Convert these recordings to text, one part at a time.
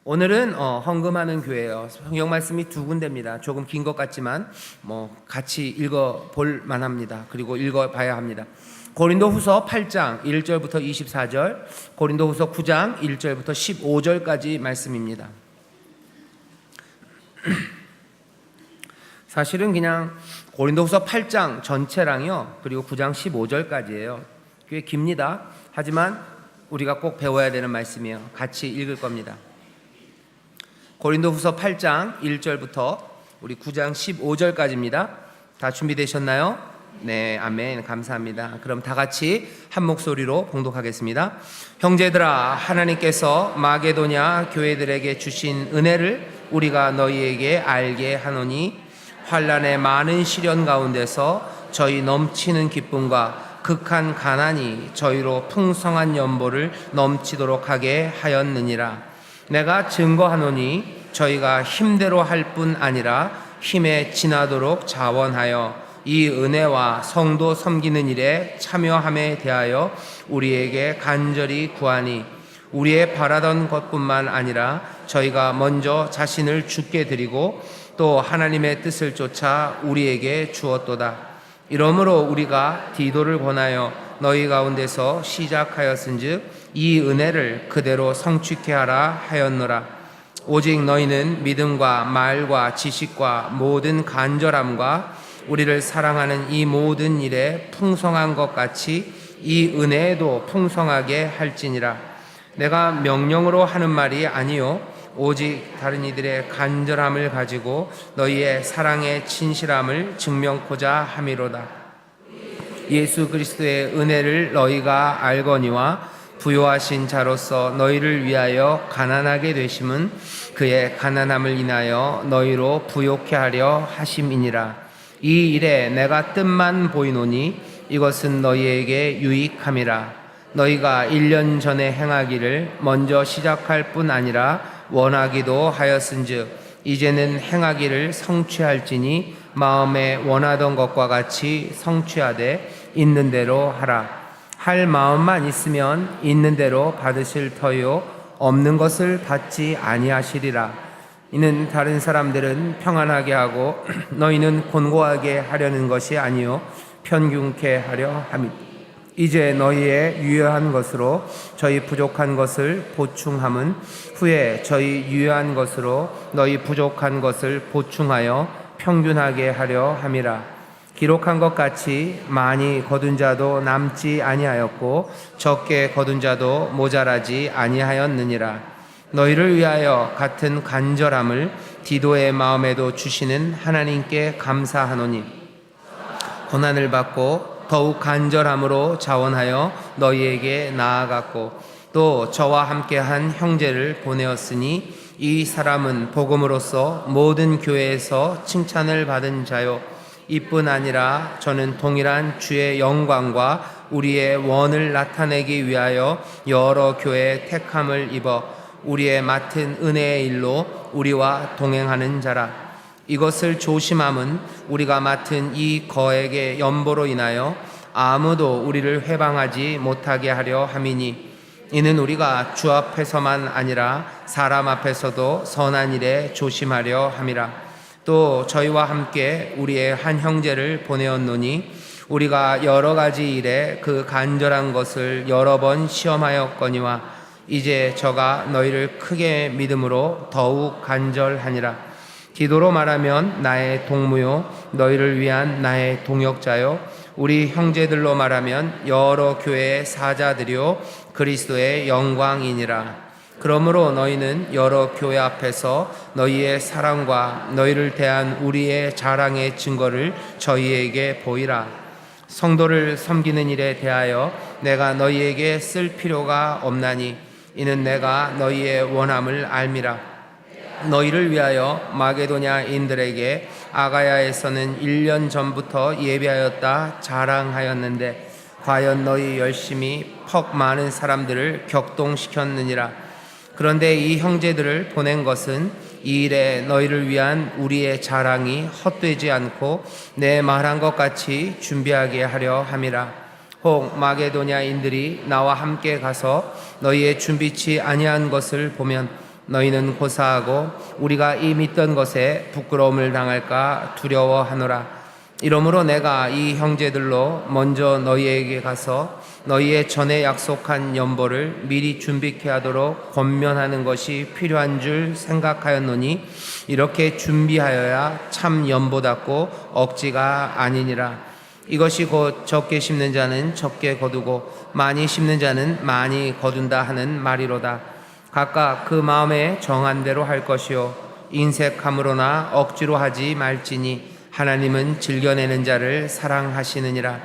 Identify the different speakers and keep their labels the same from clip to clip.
Speaker 1: 오늘은 헌금하는 교회예요. 성경 말씀이 두 군데입니다. 조금 긴 것 같지만 같이 읽어 볼 만합니다. 그리고 읽어 봐야 합니다. 고린도후서 8장 1절부터 24절, 고린도후서 9장 1절부터 15절까지 말씀입니다. 사실은 그냥 고린도후서 8장 전체랑요, 그리고 9장 15절까지예요. 꽤 깁니다. 하지만 우리가 꼭 배워야 되는 말씀이에요. 같이 읽을 겁니다. 고린도후서 8장 1절부터 우리 9장 15절까지입니다. 다 준비되셨나요? 네, 아멘. 감사합니다. 그럼 다 같이 한 목소리로 봉독하겠습니다. 형제들아, 하나님께서 마게도냐 교회들에게 주신 은혜를 우리가 너희에게 알게 하노니, 환난의 많은 시련 가운데서 저희 넘치는 기쁨과 극한 가난이 저희로 풍성한 연보를 넘치도록 하게 하였느니라. 내가 증거하노니 저희가 힘대로 할 뿐 아니라 힘에 지나도록 자원하여 이 은혜와 성도 섬기는 일에 참여함에 대하여 우리에게 간절히 구하니, 우리의 바라던 것뿐만 아니라 저희가 먼저 자신을 주께 드리고 또 하나님의 뜻을 쫓아 우리에게 주었도다. 이러므로 우리가 디도를 권하여 너희 가운데서 시작하였은즉 이 은혜를 그대로 성취케 하라 하였노라. 오직 너희는 믿음과 말과 지식과 모든 간절함과 우리를 사랑하는 이 모든 일에 풍성한 것 같이 이 은혜에도 풍성하게 할지니라. 내가 명령으로 하는 말이 아니요 오직 다른 이들의 간절함을 가지고 너희의 사랑의 진실함을 증명코자 함이로다. 예수 그리스도의 은혜를 너희가 알거니와 부요하신 자로서 너희를 위하여 가난하게 되심은 그의 가난함을 인하여 너희로 부요케 하려 하심이니라. 이 일에 내가 뜻만 보이노니 이것은 너희에게 유익함이라. 너희가 1년 전에 행하기를 먼저 시작할 뿐 아니라 원하기도 하였은즉 이제는 행하기를 성취할지니 마음에 원하던 것과 같이 성취하되 있는 대로 하라. 할 마음만 있으면 있는 대로 받으실 터요 없는 것을 받지 아니하시리라. 이는 다른 사람들은 평안하게 하고 너희는 곤고하게 하려는 것이 아니요 편균케 하려 함이. 이제 너희의 유효한 것으로 저희 부족한 것을 보충함은 후에 저희 유효한 것으로 너희 부족한 것을 보충하여 평균하게 하려 함이라. 기록한 것 같이 많이 거둔 자도 남지 아니하였고 적게 거둔 자도 모자라지 아니하였느니라. 너희를 위하여 같은 간절함을 디도의 마음에도 주시는 하나님께 감사하노니, 고난을 받고 더욱 간절함으로 자원하여 너희에게 나아갔고 또 저와 함께한 형제를 보내었으니 이 사람은 복음으로써 모든 교회에서 칭찬을 받은 자요 이뿐 아니라 저는 동일한 주의 영광과 우리의 원을 나타내기 위하여 여러 교회의 택함을 입어 우리의 맡은 은혜의 일로 우리와 동행하는 자라. 이것을 조심함은 우리가 맡은 이 거액의 연보로 인하여 아무도 우리를 회방하지 못하게 하려 함이니, 이는 우리가 주 앞에서만 아니라 사람 앞에서도 선한 일에 조심하려 함이라. 또 저희와 함께 우리의 한 형제를 보내었노니 우리가 여러 가지 일에 그 간절한 것을 여러 번 시험하였거니와 이제 저가 너희를 크게 믿음으로 더욱 간절하니라. 디도로 말하면 나의 동무요 너희를 위한 나의 동역자요 우리 형제들로 말하면 여러 교회의 사자들이요 그리스도의 영광이니라. 그러므로 너희는 여러 교회 앞에서 너희의 사랑과 너희를 대한 우리의 자랑의 증거를 저희에게 보이라. 성도를 섬기는 일에 대하여 내가 너희에게 쓸 필요가 없나니 이는 내가 너희의 원함을 알미라. 너희를 위하여 마게도냐인들에게 아가야에서는 1년 전부터 예비하였다 자랑하였는데 과연 너희 열심히 퍽 많은 사람들을 격동시켰느니라. 그런데 이 형제들을 보낸 것은 이 일에 너희를 위한 우리의 자랑이 헛되지 않고 내 말한 것 같이 준비하게 하려 함이라. 혹 마게도냐인들이 나와 함께 가서 너희의 준비치 아니한 것을 보면 너희는 고사하고 우리가 이 믿던 것에 부끄러움을 당할까 두려워하노라. 이러므로 내가 이 형제들로 먼저 너희에게 가서 너희의 전에 약속한 연보를 미리 준비케 하도록 권면하는 것이 필요한 줄 생각하였노니 이렇게 준비하여야 참 연보답고 억지가 아니니라. 이것이 곧 적게 심는 자는 적게 거두고 많이 심는 자는 많이 거둔다 하는 말이로다. 각각 그 마음에 정한 대로 할 것이요 인색함으로나 억지로 하지 말지니 하나님은 즐겨내는 자를 사랑하시느니라.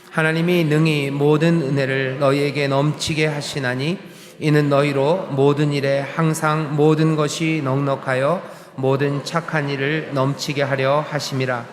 Speaker 1: 하나님이 능히 모든 은혜를 너희에게 넘치게 하시나니 이는 너희로 모든 일에 항상 모든 것이 넉넉하여 모든 착한 일을 넘치게 하려 하심이라.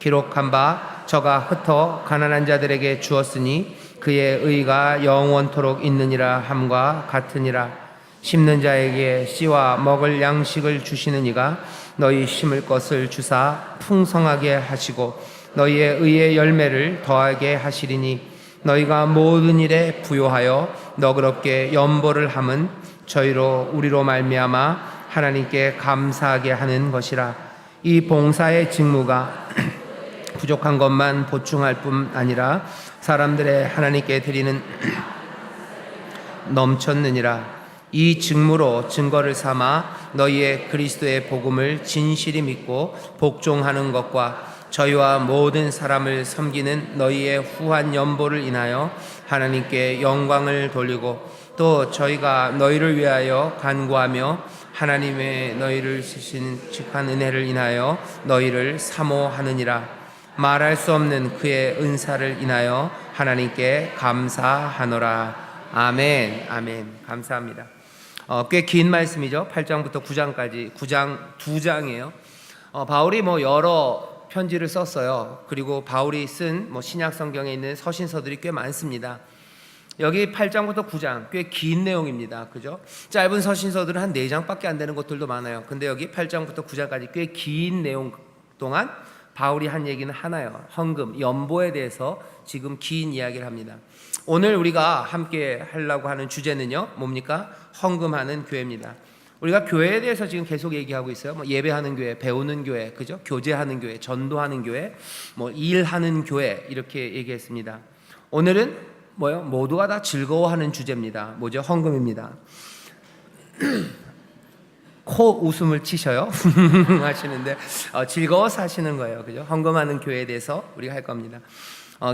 Speaker 1: 기록한 바 저가 흩어 가난한 자들에게 주었으니 그의 의가 영원토록 있느니라 함과 같으니라. 심는 자에게 씨와 먹을 양식을 주시는 이가 너희 심을 것을 주사 풍성하게 하시고 너희의 의의 열매를 더하게 하시리니 너희가 모든 일에 부요하여 너그럽게 연보를 함은 저희로 우리로 말미암아 하나님께 감사하게 하는 것이라. 이 봉사의 직무가 부족한 것만 보충할 뿐 아니라 사람들의 하나님께 드리는 넘쳤느니라. 이 직무로 증거를 삼아 너희의 그리스도의 복음을 진실히 믿고 복종하는 것과 저희와 모든 사람을 섬기는 너희의 후한 연보를 인하여 하나님께 영광을 돌리고 또 저희가 너희를 위하여 간구하며 하나님의 너희를 주신 직한 은혜를 인하여 너희를 사모하느니라. 말할 수 없는 그의 은사를 인하여 하나님께 감사하노라. 아멘. 아멘. 감사합니다. 꽤 긴 말씀이죠. 8장부터 9장까지 9장 2장이에요. 바울이 여러 편지를 썼어요. 그리고 바울이 쓴 신약 성경에 있는 서신서들이 꽤 많습니다. 여기 8장부터 9장 꽤 긴 내용입니다. 그죠? 짧은 서신서들은 한 4장밖에 안 되는 것들도 많아요. 근데 여기 8장부터 9장까지 꽤 긴 내용 동안 바울이 한 얘기는 하나요. 헌금, 연보에 대해서 지금 긴 이야기를 합니다. 오늘 우리가 함께 하려고 하는 주제는요, 뭡니까? 헌금하는 교회입니다. 우리가 교회에 대해서 지금 계속 얘기하고 있어요. 예배하는 교회, 배우는 교회, 그죠? 교제하는 교회, 전도하는 교회, 일하는 교회 이렇게 얘기했습니다. 오늘은 모두가 다 즐거워하는 주제입니다. 뭐죠? 헌금입니다. 코 웃음을 치셔요. 하시는데 즐거워서 하시는 거예요. 그죠? 헌금하는 교회에 대해서 우리가 할 겁니다.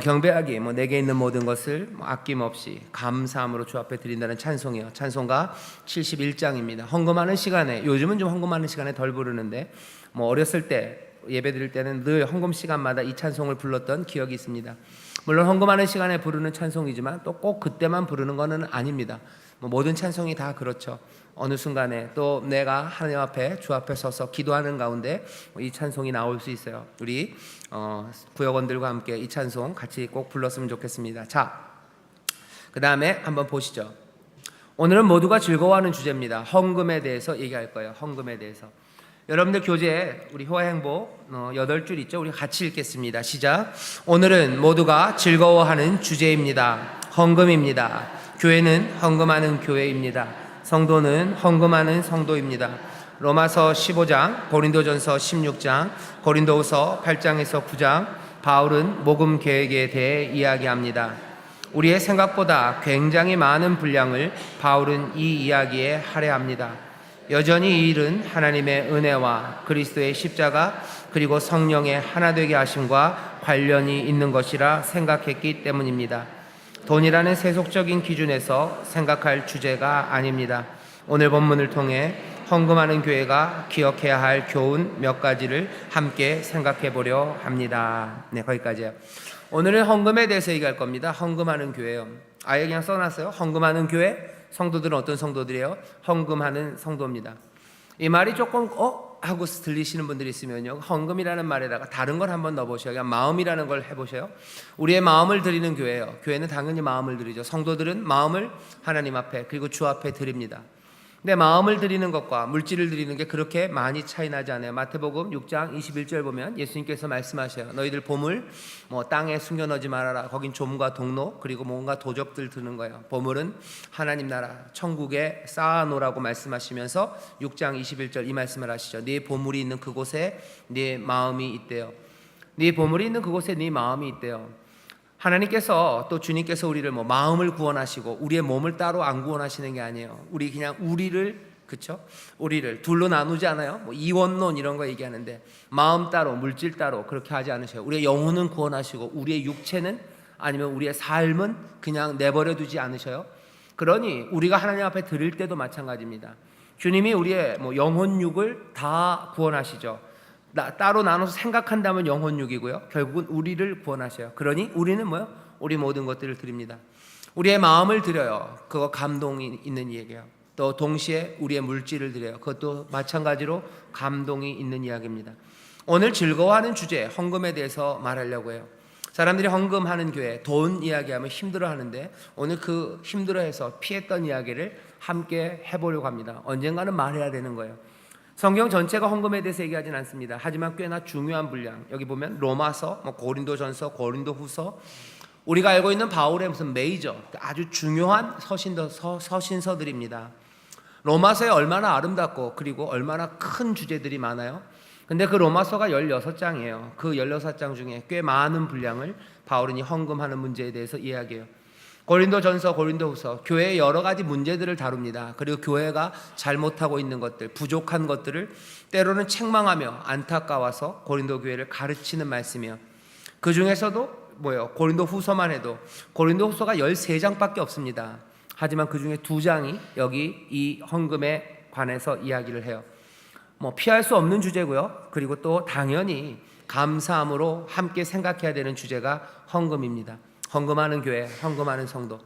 Speaker 1: 경배하기 내게 있는 모든 것을 아낌없이 감사함으로 주 앞에 드린다는 찬송이에요. 찬송가 71장입니다. 헌금하는 시간에, 요즘은 좀 헌금하는 시간에 덜 부르는데 어렸을 때 예배 드릴 때는 늘 헌금 시간마다 이 찬송을 불렀던 기억이 있습니다. 물론 헌금하는 시간에 부르는 찬송이지만 또 꼭 그때만 부르는 것은 아닙니다. 모든 찬송이 다 그렇죠. 어느 순간에 또 내가 하나님 앞에 주 앞에 서서 기도하는 가운데 이 찬송이 나올 수 있어요. 우리 구역원들과 함께 이 찬송 같이 꼭 불렀으면 좋겠습니다. 자, 그 다음에 한번 보시죠. 오늘은 모두가 즐거워하는 주제입니다. 헌금에 대해서 얘기할 거예요. 헌금에 대해서. 여러분들 교재에 우리 효행복 8줄 있죠? 우리 같이 읽겠습니다. 시작. 오늘은 모두가 즐거워하는 주제입니다. 헌금입니다. 교회는 헌금하는 교회입니다. 성도는 헌금하는 성도입니다. 로마서 15장, 고린도전서 16장, 고린도후서 8장에서 9장, 바울은 모금 계획에 대해 이야기합니다. 우리의 생각보다 굉장히 많은 분량을 바울은 이 이야기에 할애합니다. 여전히 이 일은 하나님의 은혜와 그리스도의 십자가 그리고 성령의 하나 되게 하심과 관련이 있는 것이라 생각했기 때문입니다. 돈이라는 세속적인 기준에서 생각할 주제가 아닙니다. 오늘 본문을 통해 헌금하는 교회가 기억해야 할 교훈 몇 가지를 함께 생각해 보려 합니다. 네, 거기까지요. 오늘은 헌금에 대해서 얘기할 겁니다. 헌금하는 교회요. 아예 그냥 써놨어요. 헌금하는 교회. 성도들은 어떤 성도들이에요? 헌금하는 성도입니다. 이 말이 조금 하고 들리시는 분들이 있으면요, 헌금이라는 말에다가 다른 걸 한번 넣어보셔요. 그냥 마음이라는 걸 해보셔요. 우리의 마음을 드리는 교회예요. 교회는 당연히 마음을 드리죠. 성도들은 마음을 하나님 앞에 그리고 주 앞에 드립니다. 내 마음을 드리는 것과 물질을 드리는 게 그렇게 많이 차이 나지 않아요. 마태복음 6장 21절 보면 예수님께서 말씀하셔요. 너희들 보물 땅에 숨겨 넣지 말아라. 거긴 좀과 동로 그리고 뭔가 도적들 드는 거예요. 보물은 하나님 나라 천국에 쌓아놓으라고 말씀하시면서 6장 21절 이 말씀을 하시죠. 네 보물이 있는 그곳에 네 마음이 있대요. 네 보물이 있는 그곳에 네 마음이 있대요. 하나님께서 또 주님께서 우리를 마음을 구원하시고 우리의 몸을 따로 안 구원하시는 게 아니에요. 우리 그냥 우리를 그쵸? 우리를 둘로 나누지 않아요? 이원론 이런 거 얘기하는데 마음 따로 물질 따로 그렇게 하지 않으셔요. 우리의 영혼은 구원하시고 우리의 육체는 아니면 우리의 삶은 그냥 내버려 두지 않으셔요. 그러니 우리가 하나님 앞에 드릴 때도 마찬가지입니다. 주님이 우리의 영혼육을 다 구원하시죠. 따로 나눠서 생각한다면 영혼육이고요. 결국은 우리를 구원하셔요. 그러니 우리는 우리 모든 것들을 드립니다. 우리의 마음을 드려요. 그거 감동이 있는 얘기예요. 또 동시에 우리의 물질을 드려요. 그것도 마찬가지로 감동이 있는 이야기입니다. 오늘 즐거워하는 주제 헌금에 대해서 말하려고 해요. 사람들이 헌금하는 교회 돈 이야기하면 힘들어하는데 오늘 그 힘들어해서 피했던 이야기를 함께 해보려고 합니다. 언젠가는 말해야 되는 거예요. 성경 전체가 헌금에 대해서 얘기하진 않습니다. 하지만 꽤나 중요한 분량. 여기 보면 로마서, 고린도전서, 고린도후서, 우리가 알고 있는 바울의 무슨 메이저, 아주 중요한 서신서들입니다. 로마서에 얼마나 아름답고 그리고 얼마나 큰 주제들이 많아요. 근데 그 로마서가 16장이에요. 그 16장 중에 꽤 많은 분량을 바울은 이 헌금하는 문제에 대해서 이야기해요. 고린도전서, 고린도후서 교회의 여러 가지 문제들을 다룹니다. 그리고 교회가 잘못하고 있는 것들, 부족한 것들을 때로는 책망하며 안타까워서 고린도 교회를 가르치는 말씀이에요. 그 중에서도 고린도후서만 해도 고린도후서가 13장밖에 없습니다. 하지만 그 중에 2장이 여기 이 헌금에 관해서 이야기를 해요. 피할 수 없는 주제고요. 그리고 또 당연히 감사함으로 함께 생각해야 되는 주제가 헌금입니다. 헌금하는 교회, 헌금하는 성도.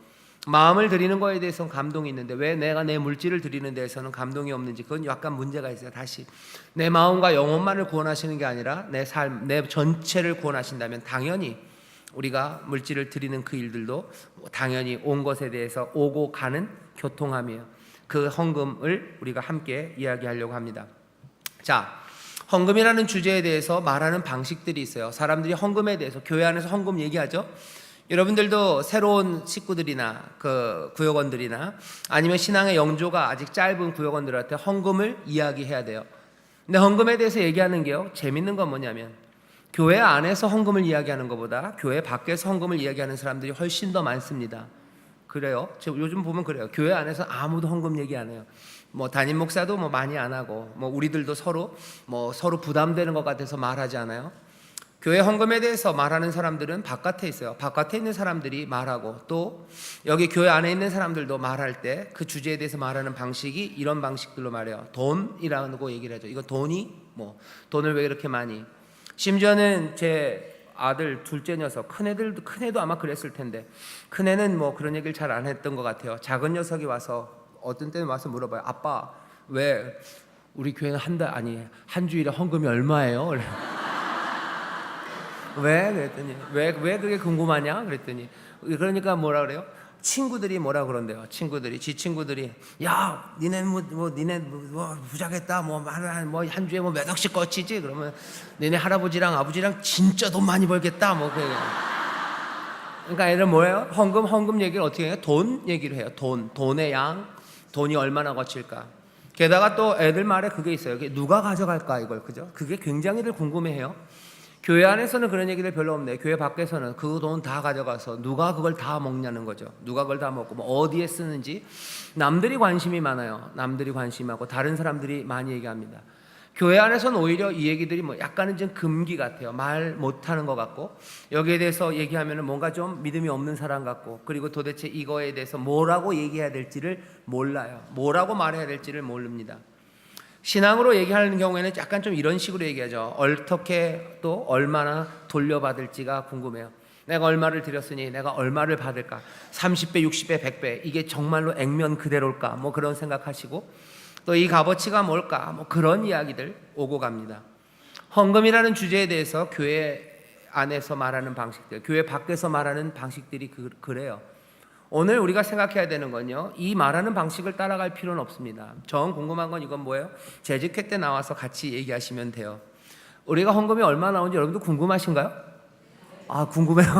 Speaker 1: 마음을 드리는 거에 대해서는 감동이 있는데 왜 내가 내 물질을 드리는 데에서는 감동이 없는지 그건 약간 문제가 있어요. 다시 내 마음과 영혼만을 구원하시는 게 아니라 내 삶, 내 전체를 구원하신다면 당연히 우리가 물질을 드리는 그 일들도 당연히 온 것에 대해서 오고 가는 교통함이에요. 그 헌금을 우리가 함께 이야기하려고 합니다. 자, 헌금이라는 주제에 대해서 말하는 방식들이 있어요. 사람들이 헌금에 대해서 교회 안에서 헌금 얘기하죠. 여러분들도 새로운 식구들이나 그 구역원들이나 아니면 신앙의 영조가 아직 짧은 구역원들한테 헌금을 이야기해야 돼요. 근데 헌금에 대해서 얘기하는 게요, 재밌는 건 뭐냐면 교회 안에서 헌금을 이야기하는 것보다 교회 밖에서 헌금을 이야기하는 사람들이 훨씬 더 많습니다. 그래요. 요즘 보면 그래요. 교회 안에서 아무도 헌금 얘기 안 해요. 담임 목사도 많이 안 하고 우리들도 서로 부담되는 것 같아서 말하지 않아요. 교회 헌금에 대해서 말하는 사람들은 바깥에 있어요. 바깥에 있는 사람들이 말하고 또 여기 교회 안에 있는 사람들도 말할 때 그 주제에 대해서 말하는 방식이 이런 방식들로 말해요. 돈이라고 얘기를 하죠. 이거 돈이 돈을 왜 이렇게 많이. 심지어는 제 아들 둘째 녀석 큰애도 아마 그랬을 텐데 큰애는 그런 얘기를 잘 안 했던 것 같아요. 작은 녀석이 와서 어떤 때는 와서 물어봐요. 아빠 왜 우리 교회는 한 주일에 헌금이 얼마예요? 왜? 그랬더니 왜 그게 궁금하냐? 그랬더니 그러니까 뭐라 그래요? 친구들이 뭐라 그런대요. 지 친구들이 야 니네 니네 부자겠다 한 주에 몇 억씩 거치지? 그러면 니네 할아버지랑 아버지랑 진짜 돈 많이 벌겠다 그러니까 애들 뭐예요? 헌금 얘기를 어떻게 해요? 돈 얘기를 해요. 돈의 양, 돈이 얼마나 거칠까? 게다가 또 애들 말에 그게 있어요. 누가 가져갈까 이걸, 그죠? 그게 굉장히들 궁금해해요. 교회 안에서는 그런 얘기들 별로 없네. 교회 밖에서는 그 돈 다 가져가서 누가 그걸 다 먹냐는 거죠. 누가 그걸 다 먹고 어디에 쓰는지 남들이 관심이 많아요. 남들이 관심하고 다른 사람들이 많이 얘기합니다. 교회 안에서는 오히려 이 얘기들이 약간은 좀 금기 같아요. 말 못하는 것 같고 여기에 대해서 얘기하면 뭔가 좀 믿음이 없는 사람 같고 그리고 도대체 이거에 대해서 뭐라고 얘기해야 될지를 몰라요. 뭐라고 말해야 될지를 모릅니다. 신앙으로 얘기하는 경우에는 약간 좀 이런 식으로 얘기하죠. 어떻게 또 얼마나 돌려받을지가 궁금해요. 내가 얼마를 드렸으니 내가 얼마를 받을까? 30배, 60배, 100배 이게 정말로 액면 그대로일까? 그런 생각하시고 또 이 값어치가 뭘까? 그런 이야기들 오고 갑니다. 헌금이라는 주제에 대해서 교회 안에서 말하는 방식들, 교회 밖에서 말하는 방식들이 그래요. 오늘 우리가 생각해야 되는 건요, 이 말하는 방식을 따라갈 필요는 없습니다. 정 궁금한 건 이건 뭐예요? 재직회 때 나와서 같이 얘기하시면 돼요. 우리가 헌금이 얼마 나오는지 여러분도 궁금하신가요? 아, 궁금해요?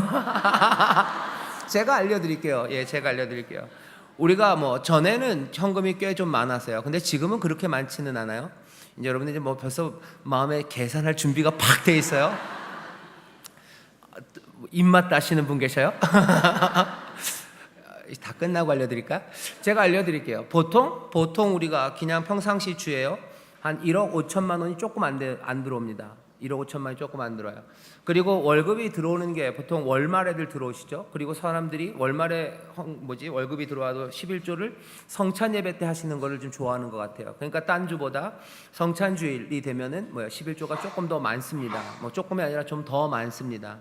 Speaker 1: 제가 알려드릴게요. 예, 제가 알려드릴게요. 우리가 뭐 전에는 헌금이 꽤 좀 많았어요. 근데 지금은 그렇게 많지는 않아요. 이제 여러분들 이제 뭐 벌써 마음에 계산할 준비가 팍 돼 있어요. 입맛 따시는 분 계셔요? 다 끝나고 알려드릴까? 제가 알려드릴게요. 보통 우리가 그냥 평상시 주예요. 한 1억 5천만 원이 조금 안 들어옵니다. 1억 5천만 원이 조금 안 들어요. 그리고 월급이 들어오는 게 보통 월말에들 들어오시죠. 그리고 사람들이 월말에 월급이 들어와도 11조를 성찬 예배 때 하시는 거를 좀 좋아하는 것 같아요. 그러니까 딴 주보다 성찬 주일이 되면은 11조가 조금 더 많습니다. 뭐 조금이 아니라 좀 더 많습니다.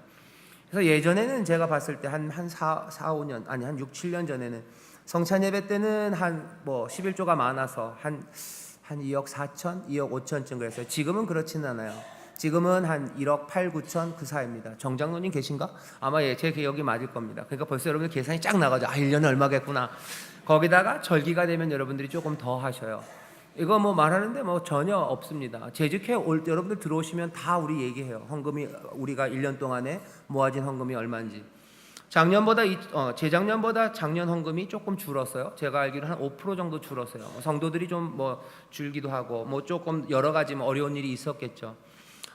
Speaker 1: 그래서 예전에는 제가 봤을 때 한 4, 5년 아니 한 6, 7년 전에는 성찬 예배 때는 한 11조가 많아서 한 2억 4천, 2억 5천쯤 그랬어요. 지금은 그렇지는 않아요. 지금은 한 1억 8, 9천 그 사이입니다. 정장로님 계신가? 아마 제 기억이 맞을 겁니다. 그러니까 벌써 여러분들 계산이 쫙 나가죠. 1년에 얼마겠구나. 거기다가 절기가 되면 여러분들이 조금 더 하셔요. 이거 말하는데 전혀 없습니다. 재직회 올 때 여러분들 들어오시면 다 우리 얘기해요. 헌금이 우리가 1년 동안에 모아진 헌금이 얼마인지. 재작년보다 작년 헌금이 조금 줄었어요. 제가 알기로 한 5% 정도 줄었어요. 성도들이 좀 줄기도 하고 조금 여러 가지 어려운 일이 있었겠죠.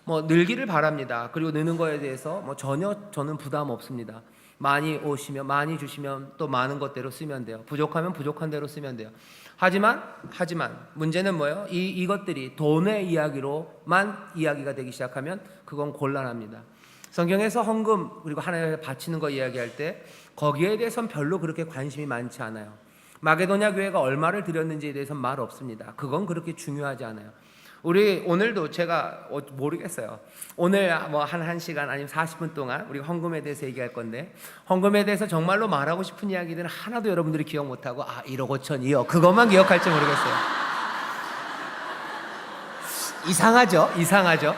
Speaker 1: 늘기를 바랍니다. 그리고 느는 거에 대해서 전혀 저는 부담 없습니다. 많이 오시면 많이 주시면 또 많은 것대로 쓰면 돼요. 부족하면 부족한 대로 쓰면 돼요. 하지만 문제는 뭐예요? 이것들이 돈의 이야기로만 이야기가 되기 시작하면 그건 곤란합니다. 성경에서 헌금 그리고 하나님께 바치는 거 이야기할 때 거기에 대해서는 별로 그렇게 관심이 많지 않아요. 마게도냐 교회가 얼마를 드렸는지에 대해서는 말 없습니다. 그건 그렇게 중요하지 않아요. 우리 오늘도 제가 모르겠어요. 오늘 한 1시간 아니면 40분 동안 우리 헌금에 대해서 얘기할 건데, 헌금에 대해서 정말로 말하고 싶은 이야기들은 하나도 여러분들이 기억 못하고 1억 5천 2억 그것만 기억할지 모르겠어요. 이상하죠? 이상하죠?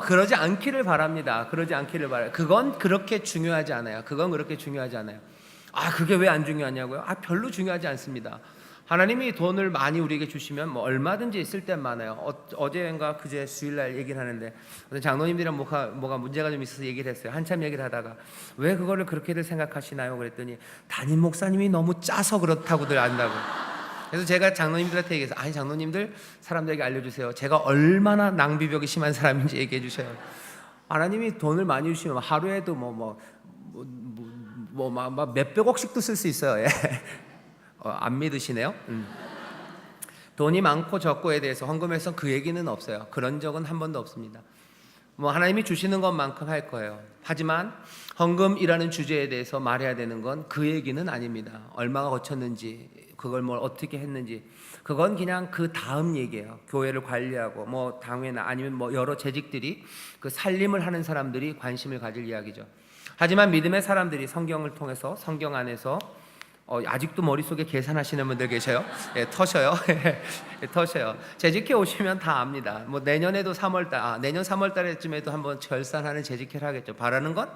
Speaker 1: 그러지 않기를 바랍니다. 그건 그렇게 중요하지 않아요. 그게 왜 안 중요하냐고요? 별로 중요하지 않습니다. 하나님이 돈을 많이 우리에게 주시면 얼마든지 쓸 땐 많아요. 어제인가 그제 주일날 얘기를 하는데 장로님들이랑 뭐가 문제가 좀 있어서 얘기를 했어요. 한참 얘기를 하다가 왜 그거를 그렇게들 생각하시나요? 그랬더니 담임 목사님이 너무 짜서 그렇다고들 안다고. 그래서 제가 장로님들한테 얘기해서 장로님들 사람들에게 알려주세요. 제가 얼마나 낭비벽이 심한 사람인지 얘기해 주셔요. 하나님이 돈을 많이 주시면 하루에도 몇백억씩도 쓸 수 있어요. 예. 안 믿으시네요. 돈이 많고 적고에 대해서 헌금에서 그 얘기는 없어요. 그런 적은 한 번도 없습니다. 하나님이 주시는 것만큼 할 거예요. 하지만 헌금이라는 주제에 대해서 말해야 되는 건 그 얘기는 아닙니다. 얼마가 거쳤는지, 그걸 어떻게 했는지, 그건 그냥 그 다음 얘기예요. 교회를 관리하고 당회나 아니면 여러 재직들이 그 살림을 하는 사람들이 관심을 가질 이야기죠. 하지만 믿음의 사람들이 성경을 통해서 성경 안에서 아직도 머릿속에 계산하시는 분들 계셔요? 예, 터셔요. 터셔요. 재직회 오시면 다 압니다. 내년에도 3월달, 내년 3월달에쯤에도 한번 결산하는 재직회를 하겠죠. 바라는 건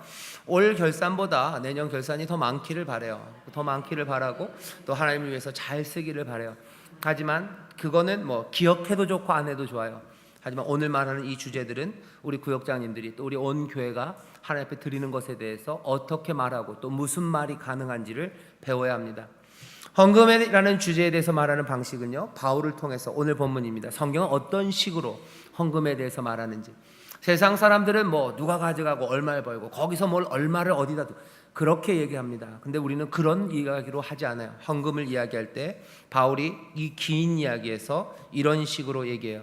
Speaker 1: 올 결산보다 내년 결산이 더 많기를 바라요. 더 많기를 바라고 또 하나님을 위해서 잘 쓰기를 바라요. 하지만 그거는 기억해도 좋고 안 해도 좋아요. 하지만 오늘 말하는 이 주제들은 우리 구역장님들이 또 우리 온 교회가 하나님 앞에 드리는 것에 대해서 어떻게 말하고 또 무슨 말이 가능한지를 배워야 합니다. 헌금이라는 주제에 대해서 말하는 방식은요, 바울을 통해서 오늘 본문입니다. 성경은 어떤 식으로 헌금에 대해서 말하는지. 세상 사람들은 누가 가져가고 얼마를 벌고 거기서 얼마를 어디다 그렇게 얘기합니다. 근데 우리는 그런 이야기로 하지 않아요. 헌금을 이야기할 때 바울이 이 긴 이야기에서 이런 식으로 얘기해요.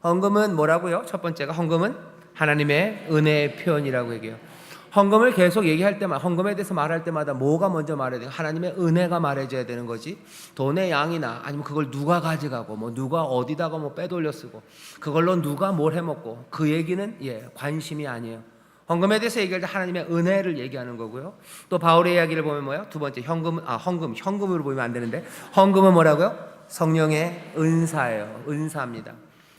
Speaker 1: 헌금은 뭐라고요? 첫 번째가 헌금은 하나님의 은혜의 표현이라고 얘기해요. 헌금을 계속 얘기할 때마다, 헌금에 대해서 말할 때마다 뭐가 먼저 말해야 돼요? 하나님의 은혜가 말해줘야 되는 거지. 돈의 양이나 아니면 그걸 누가 가져가고 누가 어디다가 빼돌려 쓰고 그걸로 누가 뭘 해먹고 그 얘기는 관심이 아니에요. 헌금에 대해서 얘기할 때 하나님의 은혜를 얘기하는 거고요. 또 바울의 이야기를 보면 뭐예요? 두 번째 현금으로 보면 안 되는데 헌금은 뭐라고요? 성령의 은사예요. 은사입니다.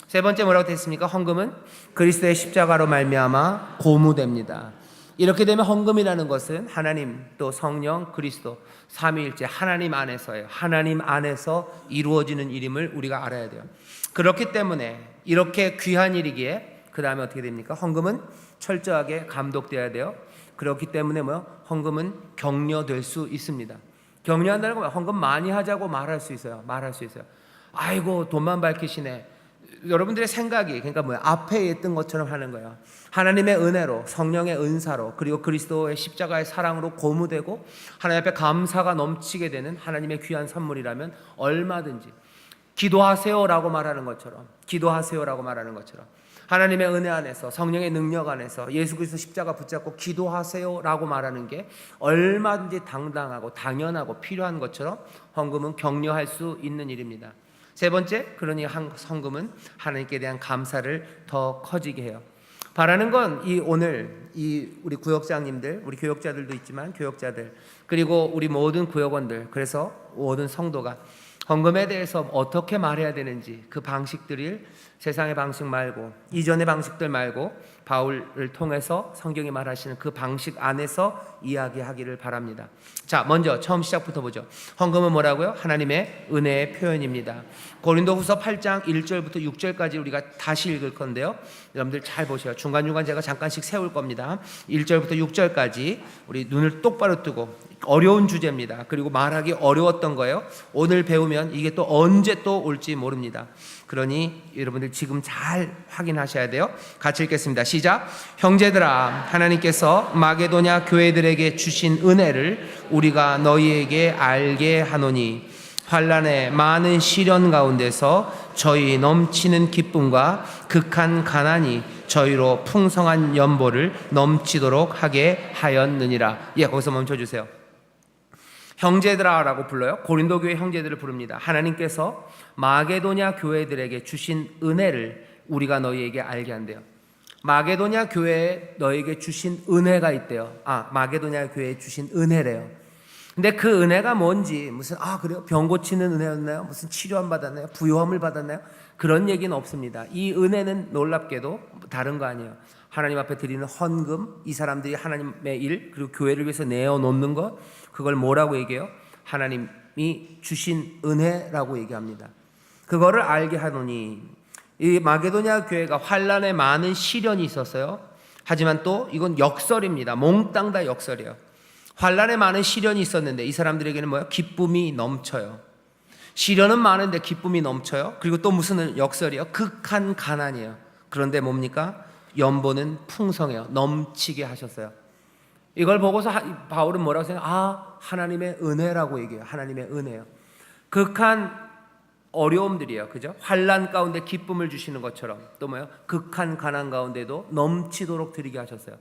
Speaker 1: 세 번째 뭐라고 됐습니까? 헌금은 그리스도의 십자가로 말미암아 고무됩니다. 이렇게 되면 헌금이라는 것은 하나님 또 성령 그리스도 삼위일체 하나님 안에서예요. 하나님 안에서 이루어지는 일임을 우리가 알아야 돼요. 그렇기 때문에 이렇게 귀한 일이기에 그 다음에 어떻게 됩니까? 헌금은 철저하게 감독돼야 돼요. 그렇기 때문에 헌금은 격려될 수 있습니다. 격려한다는 건 헌금 많이 하자고 말할 수 있어요. 아이고 돈만 밝히시네. 여러분들의 생각이 그러니까 앞에 있던 것처럼 하는 거예요. 하나님의 은혜로 성령의 은사로 그리고 그리스도의 십자가의 사랑으로 고무되고 하나님 앞에 감사가 넘치게 되는 하나님의 귀한 선물이라면 얼마든지 기도하세요라고 말하는 것처럼 하나님의 은혜 안에서 성령의 능력 안에서 예수 그리스도 십자가 붙잡고 기도하세요라고 말하는 게 얼마든지 당당하고 당연하고 필요한 것처럼 헌금은 격려할 수 있는 일입니다. 세 번째, 그러니 헌금은 하나님께 대한 감사를 더 커지게 해요. 바라는 건 오늘 우리 구역장님들, 우리 교역자들도 있지만 교역자들 그리고 우리 모든 구역원들, 그래서 모든 성도가 헌금에 대해서 어떻게 말해야 되는지 그 방식들을 세상의 방식 말고 이전의 방식들 말고 바울을 통해서 성경이 말하시는 그 방식 안에서 이야기하기를 바랍니다. 자, 먼저 처음 시작부터 보죠. 헌금은 뭐라고요? 하나님의 은혜의 표현입니다. 고린도후서 8장 1절부터 6절까지 우리가 다시 읽을 건데요. 여러분들 잘 보세요. 중간중간 제가 잠깐씩 세울 겁니다. 1절부터 6절까지 우리 눈을 똑바로 뜨고 어려운 주제입니다. 그리고 말하기 어려웠던 거예요. 오늘 배우면 이게 또 언제 또 올지 모릅니다. 그러니 여러분들 지금 잘 확인하셔야 돼요. 같이 읽겠습니다. 시작. 형제들아, 하나님께서 마게도냐 교회들에게 주신 은혜를 우리가 너희에게 알게 하노니 환난의 많은 시련 가운데서 저희 넘치는 기쁨과 극한 가난이 저희로 풍성한 연보를 넘치도록 하게 하였느니라. 거기서 멈춰주세요. 형제들아라고 불러요. 고린도 교회 형제들을 부릅니다. 하나님께서 마게도냐 교회들에게 주신 은혜를 우리가 너희에게 알게 한대요. 마게도냐 교회에 너에게 주신 은혜가 있대요. 마게도냐 교회에 주신 은혜래요. 근데 그 은혜가 뭔지 무슨 그래요? 병 고치는 은혜였나요? 무슨 치료함 받았나요? 부요함을 받았나요? 그런 얘기는 없습니다. 이 은혜는 놀랍게도 다른 거 아니에요. 하나님 앞에 드리는 헌금, 이 사람들이 하나님의 일 그리고 교회를 위해서 내어놓는 것, 그걸 뭐라고 얘기해요? 하나님이 주신 은혜라고 얘기합니다. 그거를 알게 하노니, 이 마게도냐 교회가 환난에 많은 시련이 있었어요. 하지만 또 이건 역설입니다. 몽땅 다 역설이에요. 환난에 많은 시련이 있었는데 이 사람들에게는 뭐예요? 기쁨이 넘쳐요. 시련은 많은데 기쁨이 넘쳐요. 그리고 또 무슨 역설이에요? 극한 가난이에요. 그런데 뭡니까? 연보는 풍성해요. 넘치게 하셨어요. 이걸 보고서 바울은 뭐라고 생각해요? 하나님의 은혜라고 얘기해요. 하나님의 은혜요. 극한 어려움들이에요. 그죠? 환난 가운데 기쁨을 주시는 것처럼 또 뭐예요? 극한 가난 가운데도 넘치도록 드리게 하셨어요.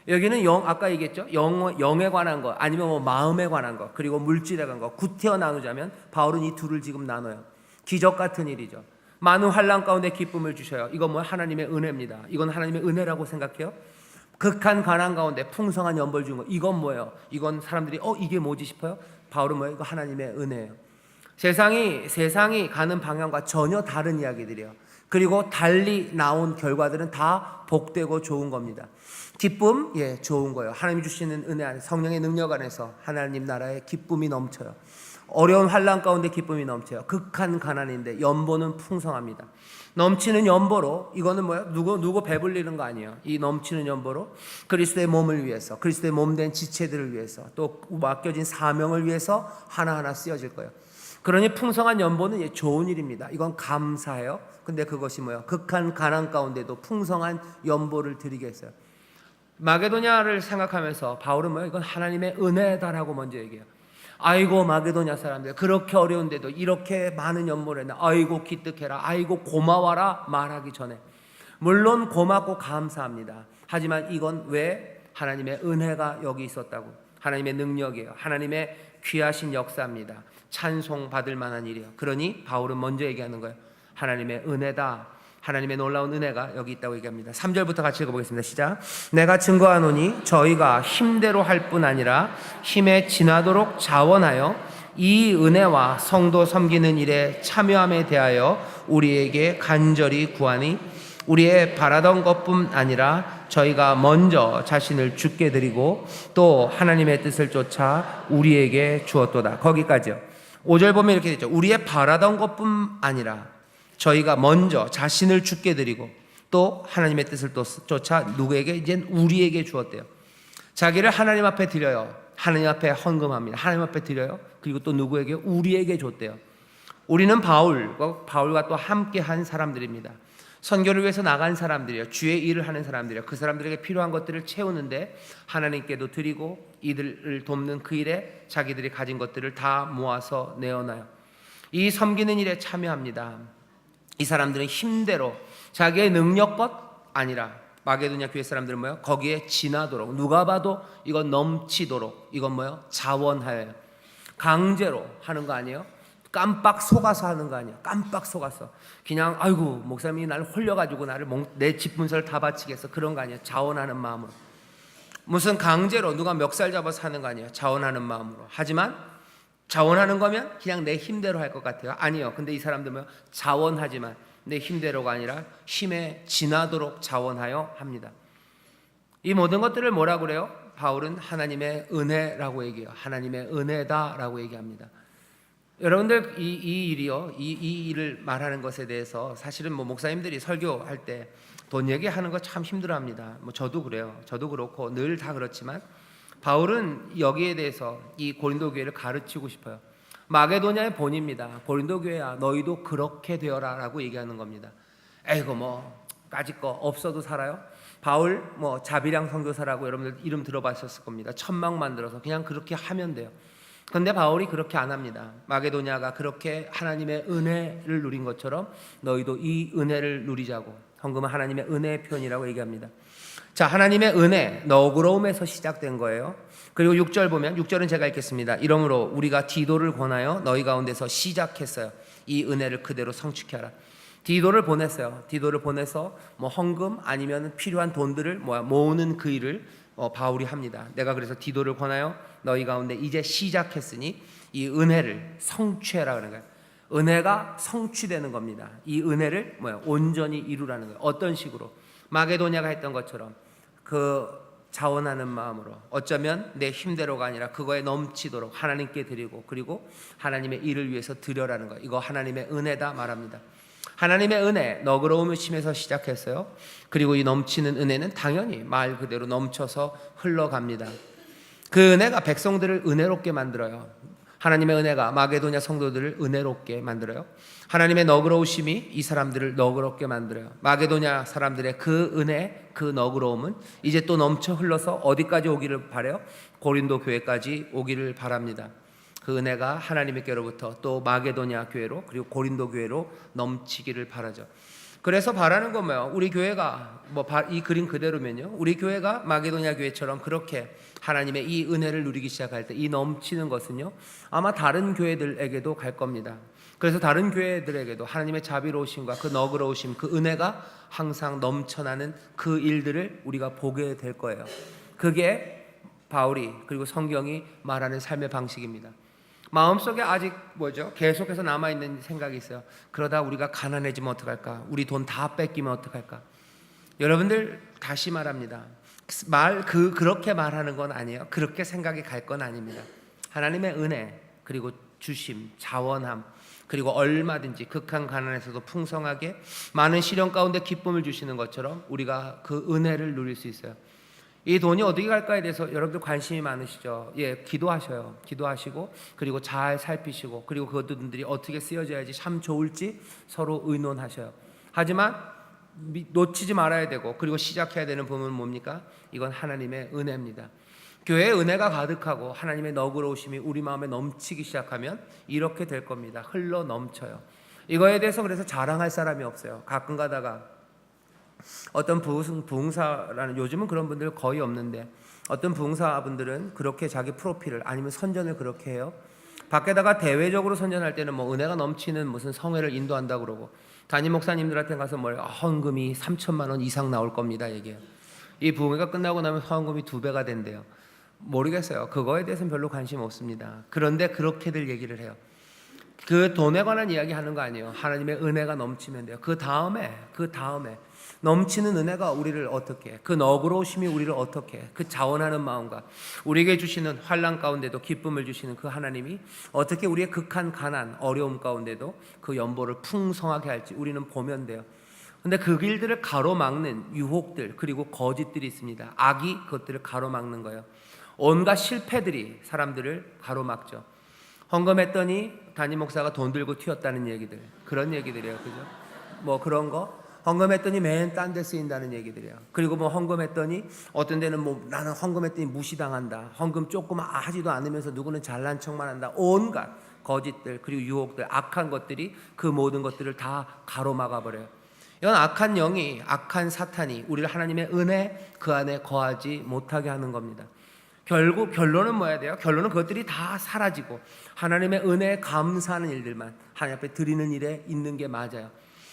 Speaker 1: 여기는 아까 얘기했죠? 영에 관한 것, 아니면 마음에 관한 것, 그리고 물질에 관한 것, 구태여 나누자면 바울은 이 둘을 지금 나눠요. 기적 같은 일이죠. 많은 환난 가운데 기쁨을 주셔요. 이건 하나님의 은혜입니다. 이건 하나님의 은혜라고 생각해요. 극한 가난 가운데 풍성한 연벌 주는 거, 이건 뭐예요? 이건 사람들이 이게 뭐지 싶어요? 바울은 뭐예요? 이거 하나님의 은혜예요. 세상이 가는 방향과 전혀 다른 이야기들이에요. 그리고 달리 나온 결과들은 다 복되고 좋은 겁니다. 기쁨, 좋은 거예요. 하나님이 주시는 은혜 안에 성령의 능력 안에서 하나님 나라의 기쁨이 넘쳐요. 어려운 환난 가운데 기쁨이 넘쳐요. 극한 가난인데 연보는 풍성합니다. 넘치는 연보로, 이거는 뭐예요? 누구 배불리는 거 아니에요. 이 넘치는 연보로 그리스도의 몸을 위해서, 그리스도의 몸된 지체들을 위해서, 또 맡겨진 사명을 위해서 하나하나 쓰여질 거예요. 그러니 풍성한 연보는 좋은 일입니다. 이건 감사해요. 근데 그것이 뭐예요? 극한 가난 가운데도 풍성한 연보를 드리게 했어요. 마게도냐를 생각하면서 바울은 뭐예요? 이건 하나님의 은혜다라고 먼저 얘기해요. 아이고 마게도냐 사람들, 그렇게 어려운데도 이렇게 많은 연보를 했나? 아이고 기특해라, 아이고 고마워라 말하기 전에 물론 고맙고 감사합니다. 하지만 이건 왜? 하나님의 은혜가 여기 있었다고. 하나님의 능력이에요. 하나님의 귀하신 역사입니다. 찬송받을 만한 일이에요. 그러니 바울은 먼저 얘기하는 거예요. 하나님의 은혜다. 하나님의 놀라운 은혜가 여기 있다고 얘기합니다. 3절부터 같이 읽어보겠습니다. 시작. 내가 증거하노니 저희가 힘대로 할 뿐 아니라 힘에 지나도록 자원하여 이 은혜와 성도 섬기는 일에 참여함에 대하여 우리에게 간절히 구하니 우리의 바라던 것뿐 아니라 저희가 먼저 자신을 주께 드리고 또 하나님의 뜻을 쫓아 우리에게 주었도다. 거기까지요. 5절 보면 이렇게 되죠. 우리의 바라던 것뿐 아니라 저희가 먼저 자신을 주께 드리고 또 하나님의 뜻을 쫓아 누구에게? 이제 우리에게 주었대요. 자기를 하나님 앞에 드려요. 하나님 앞에 헌금합니다. 하나님 앞에 드려요. 그리고 또 누구에게? 우리에게 줬대요. 우리는 바울과 또 함께 한 사람들입니다. 선교를 위해서 나간 사람들이에요. 주의 일을 하는 사람들이에요. 그 사람들에게 필요한 것들을 채우는데 하나님께도 드리고 이들을 돕는 그 일에 자기들이 가진 것들을 다 모아서 내어놔요. 이 섬기는 일에 참여합니다. 이 사람들은 힘대로 자기의 능력껏 아니라 마게도냐 교회 사람들은 뭐예요? 거기에 지나도록, 누가 봐도 이건 넘치도록, 이건 뭐예요? 자원하여요. 강제로 하는 거 아니에요? 깜빡 속아서 하는 거 아니에요? 깜빡 속아서 그냥 아이고 목사님이 나를 홀려가지고 내 집 문서를 다 바치겠어, 그런 거 아니에요? 자원하는 마음으로. 무슨 강제로 누가 멱살 잡아서 하는 거 아니에요? 자원하는 마음으로. 하지만 자원하는 거면 그냥 내 힘대로 할 것 같아요. 아니요. 근데 이 사람들 뭐예요? 자원하지만 내 힘대로가 아니라 힘에 지나도록 자원하여 합니다. 이 모든 것들을 뭐라고 그래요? 바울은 하나님의 은혜라고 얘기해요. 하나님의 은혜다라고 얘기합니다. 여러분들 이 일이요, 이 일을 말하는 것에 대해서 사실은 뭐 목사님들이 설교할 때 돈 얘기하는 거 참 힘들어합니다. 뭐 저도 그래요. 저도 그렇고 늘 다 그렇지만 바울은 여기에 대해서 이 고린도 교회를 가르치고 싶어요. 마게도냐의 본입니다. 고린도 교회야, 너희도 그렇게 되어라라고 얘기하는 겁니다. 에이고 뭐 까짓 거 없어도 살아요. 바울 뭐 자비량 선교사라고 여러분들 이름 들어봤었을 겁니다. 천막 만들어서 그냥 그렇게 하면 돼요. 근데 바울이 그렇게 안 합니다. 마게도냐가 그렇게 하나님의 은혜를 누린 것처럼 너희도 이 은혜를 누리자고. 헌금은 하나님의 은혜의 표현이라고 얘기합니다. 자, 하나님의 은혜, 너그러움에서 시작된 거예요. 그리고 6절 보면, 6절은 제가 읽겠습니다. 이러므로 우리가 디도를 권하여 너희 가운데서 시작했어요. 이 은혜를 그대로 성취케 하라. 디도를 보냈어요. 디도를 보내서 뭐 헌금 아니면 필요한 돈들을 모으는 그 일을 바울이 합니다. 내가 그래서 디도를 권하여 너희 가운데 이제 시작했으니 이 은혜를 성취해라 그러는 거예요. 은혜가 성취되는 겁니다. 이 은혜를 온전히 이루라는 거예요. 어떤 식으로? 마게도냐가 했던 것처럼 그 자원하는 마음으로, 어쩌면 내 힘대로가 아니라 그거에 넘치도록 하나님께 드리고, 그리고 하나님의 일을 위해서 드려라는 거예요. 이거 하나님의 은혜다 말합니다. 하나님의 은혜, 너그러움을 심에서 시작했어요. 그리고 이 넘치는 은혜는 당연히 말 그대로 넘쳐서 흘러갑니다. 그 은혜가 백성들을 은혜롭게 만들어요. 하나님의 은혜가 마게도냐 성도들을 은혜롭게 만들어요. 하나님의 너그러우심이 이 사람들을 너그럽게 만들어요. 마게도냐 사람들의 그 은혜, 그 너그러움은 이제 또 넘쳐 흘러서 어디까지 오기를 바라요? 고린도 교회까지 오기를 바랍니다. 그 은혜가 하나님께로부터 또 마게도냐 교회로, 그리고 고린도 교회로 넘치기를 바라죠. 그래서 바라는 건 뭐예요? 우리 교회가 이 그림 그대로면요, 우리 교회가 마게도냐 교회처럼 그렇게 하나님의 이 은혜를 누리기 시작할 때 이 넘치는 것은요, 아마 다른 교회들에게도 갈 겁니다. 그래서 다른 교회들에게도 하나님의 자비로우심과 그 너그러우심, 그 은혜가 항상 넘쳐나는 그 일들을 우리가 보게 될 거예요. 그게 바울이, 그리고 성경이 말하는 삶의 방식입니다. 마음속에 아직 계속해서 남아있는 생각이 있어요. 그러다 우리가 가난해지면 어떡할까? 우리 돈 다 뺏기면 어떡할까? 여러분들 다시 말합니다. 그렇게 말하는 건 아니에요. 그렇게 생각이 갈 건 아닙니다. 하나님의 은혜, 그리고 주심, 자원함, 그리고 얼마든지 극한 가난에서도 풍성하게 많은 시련 가운데 기쁨을 주시는 것처럼 우리가 그 은혜를 누릴 수 있어요. 이 돈이 어디에 갈까에 대해서 여러분들 관심이 많으시죠? 예, 기도하셔요. 기도하시고, 그리고 잘 살피시고, 그리고 그것들이 어떻게 쓰여져야지 참 좋을지 서로 의논하셔요. 하지만 놓치지 말아야 되고, 그리고 시작해야 되는 부분은 뭡니까? 이건 하나님의 은혜입니다. 교회에 은혜가 가득하고 하나님의 너그러우심이 우리 마음에 넘치기 시작하면 이렇게 될 겁니다. 흘러 넘쳐요. 이거에 대해서 그래서 자랑할 사람이 없어요. 가끔 가다가 어떤 부흥사라는, 요즘은 그런 분들 거의 없는데, 어떤 부흥사분들은 그렇게 자기 프로필을, 아니면 선전을 그렇게 해요. 밖에다가 대외적으로 선전할 때는 은혜가 넘치는 무슨 성회를 인도한다고 그러고, 담임 목사님들한테 가서 헌금이 3천만 원 이상 나올 겁니다 얘기해요. 이 부흥회가 끝나고 나면 헌금이 2배가 된대요. 모르겠어요. 그거에 대해서는 별로 관심 없습니다. 그런데 그렇게들 얘기를 해요. 그 돈에 관한 이야기 하는 거 아니에요. 하나님의 은혜가 넘치면 돼요. 그 다음에 넘치는 은혜가 우리를 어떻게 해? 그 너그러우심이 우리를 어떻게 해? 그 자원하는 마음과 우리에게 주시는 환난 가운데도 기쁨을 주시는 그 하나님이 어떻게 우리의 극한 가난, 어려움 가운데도 그 연보를 풍성하게 할지 우리는 보면 돼요. 근데 그 길들을 가로막는 유혹들 그리고 거짓들이 있습니다. 악이 그것들을 가로막는 거예요. 온갖 실패들이 사람들을 가로막죠. 헌금했더니 담임 목사가 돈 들고 튀었다는 얘기들, 그런 얘기들이에요. 그죠? 뭐 그런 거 헌금했더니 맨 딴 데 쓰인다는 얘기들이에요. 그리고 뭐 헌금했더니 어떤 데는 뭐 나는 헌금했더니 무시당한다, 헌금 조금 하지도 않으면서 누구는 잘난 척만 한다. 온갖 거짓들 그리고 유혹들, 악한 것들이 그 모든 것들을 다 가로막아 버려요. 이건 악한 영이, 악한 사탄이 우리를 하나님의 은혜 그 안에 거하지 못하게 하는 겁니다. 결국 결론은 뭐야 돼요? 결론은 그것들이 다 사라지고 하나님의 은혜에 감사하는 일들만 하나님 앞에 드리는 일에 있는 게 맞아요.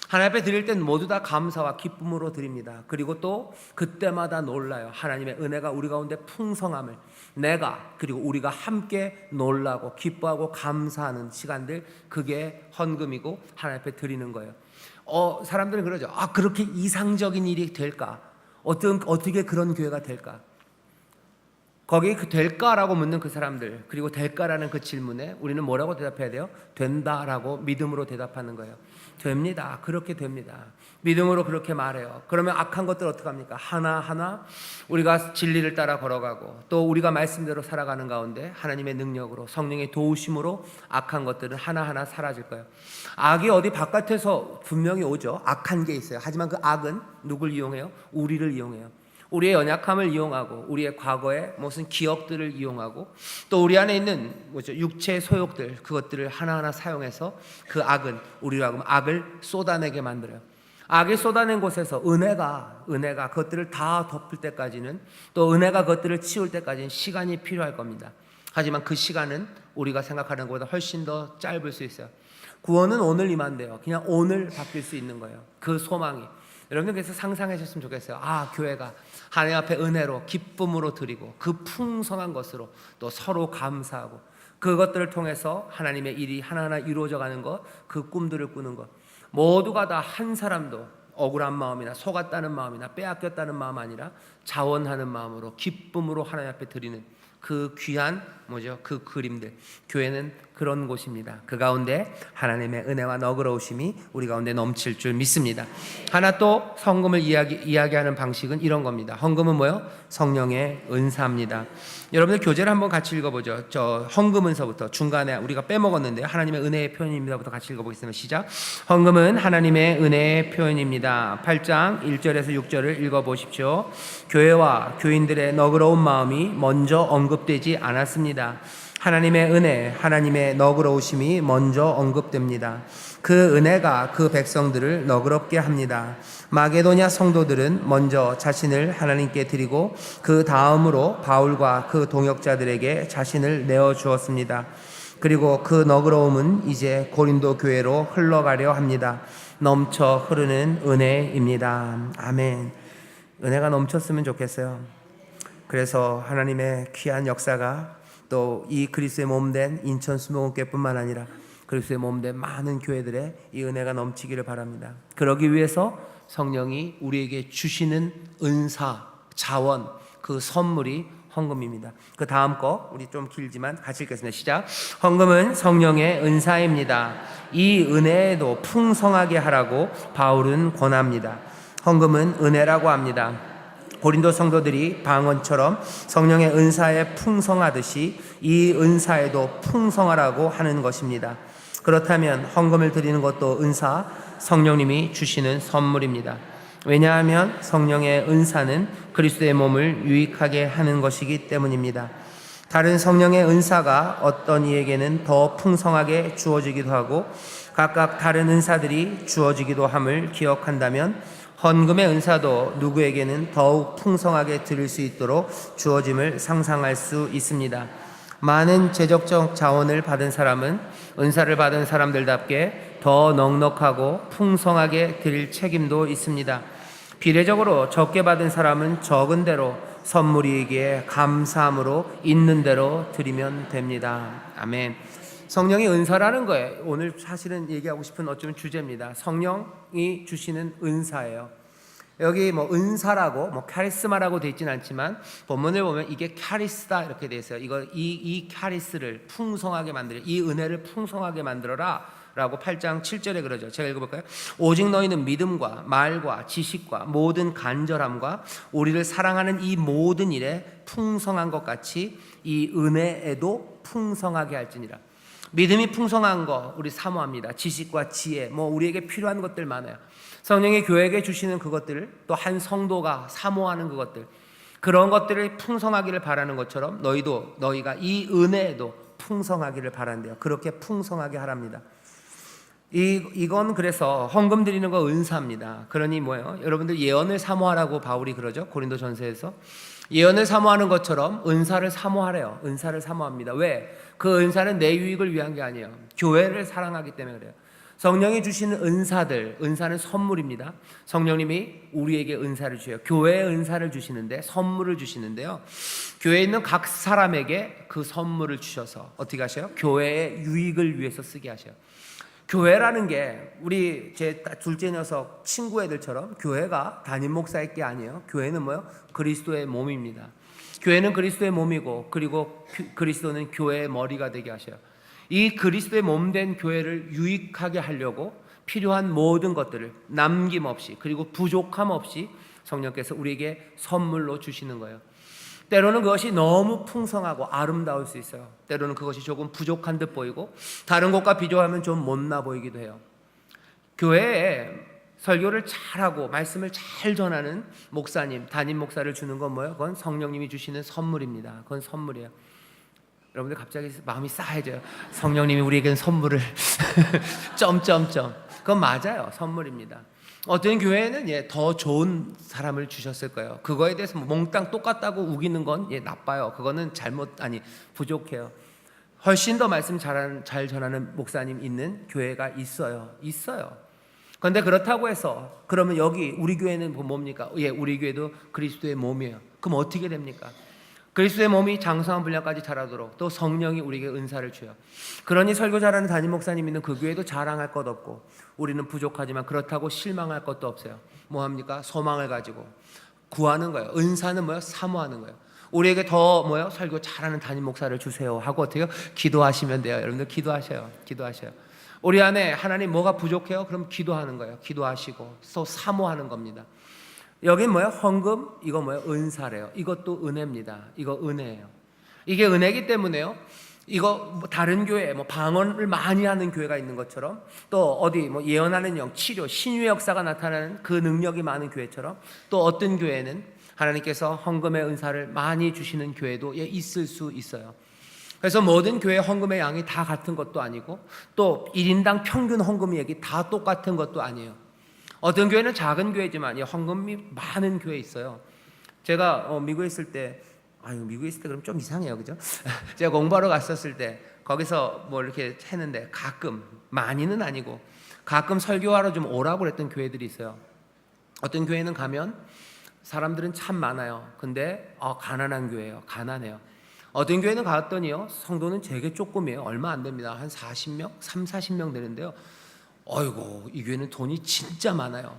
Speaker 1: 하나님 앞에 드릴 땐 모두 다 감사와 기쁨으로 드립니다. 그리고 또 그때마다 놀라요. 하나님의 은혜가 우리 가운데 풍성함을 내가 그리고 우리가 함께 놀라고 기뻐하고 감사하는 시간들, 그게 헌금이고 하나님 앞에 드리는 거예요. 사람들은 그러죠. 그렇게 이상적인 일이 될까? 어떻게 그런 교회가 될까? 거기에 그 될까라고 묻는 그 사람들, 그리고 될까라는 그 질문에 우리는 뭐라고 대답해야 돼요? 된다라고 믿음으로 대답하는 거예요. 됩니다. 그렇게 됩니다. 믿음으로 그렇게 말해요. 그러면 악한 것들 어떡합니까? 하나하나 우리가 진리를 따라 걸어가고 또 우리가 말씀대로 살아가는 가운데 하나님의 능력으로 성령의 도우심으로 악한 것들은 하나하나 사라질 거예요. 악이 어디 바깥에서 분명히 오죠. 악한 게 있어요. 하지만 그 악은 누굴 이용해요? 우리를 이용해요. 우리의 연약함을 이용하고 우리의 과거의 무슨 기억들을 이용하고 또 우리 안에 있는 육체의 소욕들, 그것들을 하나하나 사용해서 그 악은 우리로 하여금 악을 쏟아내게 만들어요. 악이 쏟아낸 곳에서 은혜가 그것들을 다 덮을 때까지는, 또 은혜가 그것들을 치울 때까지는 시간이 필요할 겁니다. 하지만 그 시간은 우리가 생각하는 것보다 훨씬 더 짧을 수 있어요. 구원은 오늘 임한대요. 그냥 오늘 바뀔 수 있는 거예요. 그 소망이. 여러분들께서 상상하셨으면 좋겠어요. 교회가 하나님 앞에 은혜로 기쁨으로 드리고 그 풍성한 것으로 또 서로 감사하고 그것들을 통해서 하나님의 일이 하나하나 이루어져 가는 것, 그 꿈들을 꾸는 것, 모두가 다 한 사람도 억울한 마음이나 속았다는 마음이나 빼앗겼다는 마음 아니라 자원하는 마음으로 기쁨으로 하나님 앞에 드리는 그 귀한 그 그림들, 교회는 그런 곳입니다. 그 가운데 하나님의 은혜와 너그러우심이 우리 가운데 넘칠 줄 믿습니다. 하나 또 헌금을 이야기하는 방식은 이런 겁니다. 헌금은 뭐요? 성령의 은사입니다. 여러분들 교재를 한번 같이 읽어보죠. 저 헌금은서부터 중간에 우리가 빼먹었는데요. 하나님의 은혜의 표현입니다부터 같이 읽어보겠습니다. 시작. 헌금은 하나님의 은혜의 표현입니다. 8장 1절에서 6절을 읽어보십시오. 교회와 교인들의 너그러운 마음이 먼저 언급되지 않았습니다. 하나님의 은혜, 하나님의 너그러우심이 먼저 언급됩니다. 그 은혜가 그 백성들을 너그럽게 합니다. 마게도냐 성도들은 먼저 자신을 하나님께 드리고 그 다음으로 바울과 그 동역자들에게 자신을 내어주었습니다. 그리고 그 너그러움은 이제 고린도 교회로 흘러가려 합니다. 넘쳐 흐르는 은혜입니다. 아멘. 은혜가 넘쳤으면 좋겠어요. 그래서 하나님의 귀한 역사가 또 이 그리스도의 몸된 인천 수목원교회뿐만 아니라 그리스도의 몸된 많은 교회들의 이 은혜가 넘치기를 바랍니다. 그러기 위해서 성령이 우리에게 주시는 은사, 자원, 그 선물이 헌금입니다. 그 다음 거 우리 좀 길지만 같이 읽겠습니다. 시작. 헌금은 성령의 은사입니다. 이 은혜에도 풍성하게 하라고 바울은 권합니다. 헌금은 은혜라고 합니다. 고린도 성도들이 방언처럼 성령의 은사에 풍성하듯이 이 은사에도 풍성하라고 하는 것입니다. 그렇다면 헌금을 드리는 것도 은사, 성령님이 주시는 선물입니다. 왜냐하면 성령의 은사는 그리스도의 몸을 유익하게 하는 것이기 때문입니다. 다른 성령의 은사가 어떤 이에게는 더 풍성하게 주어지기도 하고 각각 다른 은사들이 주어지기도 함을 기억한다면 헌금의 은사도 누구에게는 더욱 풍성하게 드릴 수 있도록 주어짐을 상상할 수 있습니다. 많은 재정적 자원을 받은 사람은 은사를 받은 사람들답게 더 넉넉하고 풍성하게 드릴 책임도 있습니다. 비례적으로 적게 받은 사람은 적은 대로 선물이기에 감사함으로 있는 대로 드리면 됩니다. 아멘. 성령이 은사라는 거예요. 오늘 사실은 얘기하고 싶은 어쩌면 주제입니다. 성령이 주시는 은사예요. 여기 뭐 은사라고 뭐 카리스마라고 돼 있지는 않지만 본문을 보면 이게 카리스다 이렇게 돼 있어요. 이 카리스를 풍성하게 만들어, 이 은혜를 풍성하게 만들어라 라고 8장 7절에 그러죠. 제가 읽어볼까요? 오직 너희는 믿음과 말과 지식과 모든 간절함과 우리를 사랑하는 이 모든 일에 풍성한 것 같이 이 은혜에도 풍성하게 할지니라. 믿음이 풍성한 거 우리 사모합니다. 지식과 지혜, 뭐 우리에게 필요한 것들 많아요. 성령이 교회에게 주시는 그것들을 또 한 성도가 사모하는 그것들, 그런 것들을 풍성하기를 바라는 것처럼 너희가 이 은혜에도 풍성하기를 바란대요. 그렇게 풍성하게 하랍니다. 이건 그래서 헌금 드리는 거 은사입니다. 그러니 뭐예요? 여러분들 예언을 사모하라고 바울이 그러죠. 고린도전서에서 예언을 사모하는 것처럼 은사를 사모하래요. 은사를 사모합니다. 왜? 그 은사는 내 유익을 위한 게 아니에요. 교회를 사랑하기 때문에 그래요. 성령이 주시는 은사는 선물입니다. 성령님이 우리에게 은사를 주셔요. 교회에 은사를 주시는데, 선물을 주시는데요, 교회에 있는 각 사람에게 그 선물을 주셔서 어떻게 하셔요? 교회의 유익을 위해서 쓰게 하셔요. 교회라는 게 우리 제 둘째 녀석 친구 애들처럼 교회가 담임 목사일 게 아니에요. 교회는 뭐요? 그리스도의 몸입니다. 교회는 그리스도의 몸이고, 그리고 그리스도는 교회의 머리가 되게 하셔요. 이 그리스도의 몸된 교회를 유익하게 하려고 필요한 모든 것들을 남김없이, 그리고 부족함 없이 성령께서 우리에게 선물로 주시는 거예요. 때로는 그것이 너무 풍성하고 아름다울 수 있어요. 때로는 그것이 조금 부족한 듯 보이고, 다른 곳과 비교하면 좀 못나 보이기도 해요. 교회에 설교를 잘하고 말씀을 잘 전하는 목사님, 담임 목사를 주는 건 뭐예요? 그건 성령님이 주시는 선물입니다. 그건 선물이에요. 여러분들 갑자기 마음이 싸해져요. 성령님이 우리에게는 선물을 점점점. 그건 맞아요. 선물입니다. 어떤 교회는 더 좋은 사람을 주셨을 거예요. 그거에 대해서 몽땅 똑같다고 우기는 건 나빠요. 그거는 부족해요. 훨씬 더 말씀 잘 전하는 목사님 있는 교회가 있어요. 그런데 그렇다고 해서 그러면 여기 우리 교회는 뭡니까? 우리 교회도 그리스도의 몸이에요. 그럼 어떻게 됩니까? 그리스도의 몸이 장성한 분량까지 자라도록 또 성령이 우리에게 은사를 줘요. 그러니 설교 잘하는 담임 목사님 있는 그 교회도 자랑할 것 없고, 우리는 부족하지만 그렇다고 실망할 것도 없어요. 뭐합니까? 소망을 가지고 구하는 거예요. 은사는 뭐예요? 사모하는 거예요. 우리에게 더 뭐예요? 설교 잘하는 담임 목사를 주세요 하고 어떻게 해요? 기도하시면 돼요. 여러분들 기도하셔요. 우리 안에 하나님 뭐가 부족해요? 그럼 기도하는 거예요. 기도하시고 또 사모하는 겁니다. 여기 뭐예요? 헌금, 이거 뭐예요? 은사래요. 이것도 은혜입니다. 이거 은혜예요. 이게 은혜이기 때문에요, 이거 다른 교회 방언을 많이 하는 교회가 있는 것처럼, 또 어디 예언하는 영, 치료, 신유의 역사가 나타나는 그 능력이 많은 교회처럼, 또 어떤 교회는 하나님께서 헌금의 은사를 많이 주시는 교회도 있을 수 있어요. 그래서 모든 교회 헌금의 양이 다 같은 것도 아니고, 또 1인당 평균 헌금액이 다 똑같은 것도 아니에요. 어떤 교회는 작은 교회지만 헌금이 많은 교회 있어요. 제가 미국에 있을 때 그럼 좀 이상해요, 그죠? 제가 공부하러 갔었을 때 거기서 이렇게 했는데, 가끔, 많이는 아니고 가끔 설교하러 좀 오라고 그랬던 교회들이 있어요. 어떤 교회는 가면 사람들은 참 많아요. 근데 가난한 교회예요. 가난해요. 어떤 교회는 갔더니요, 성도는 되게 조금이에요. 얼마 안 됩니다. 한 40명, 40명 되는데요, 어이고, 이 교회는 돈이 진짜 많아요.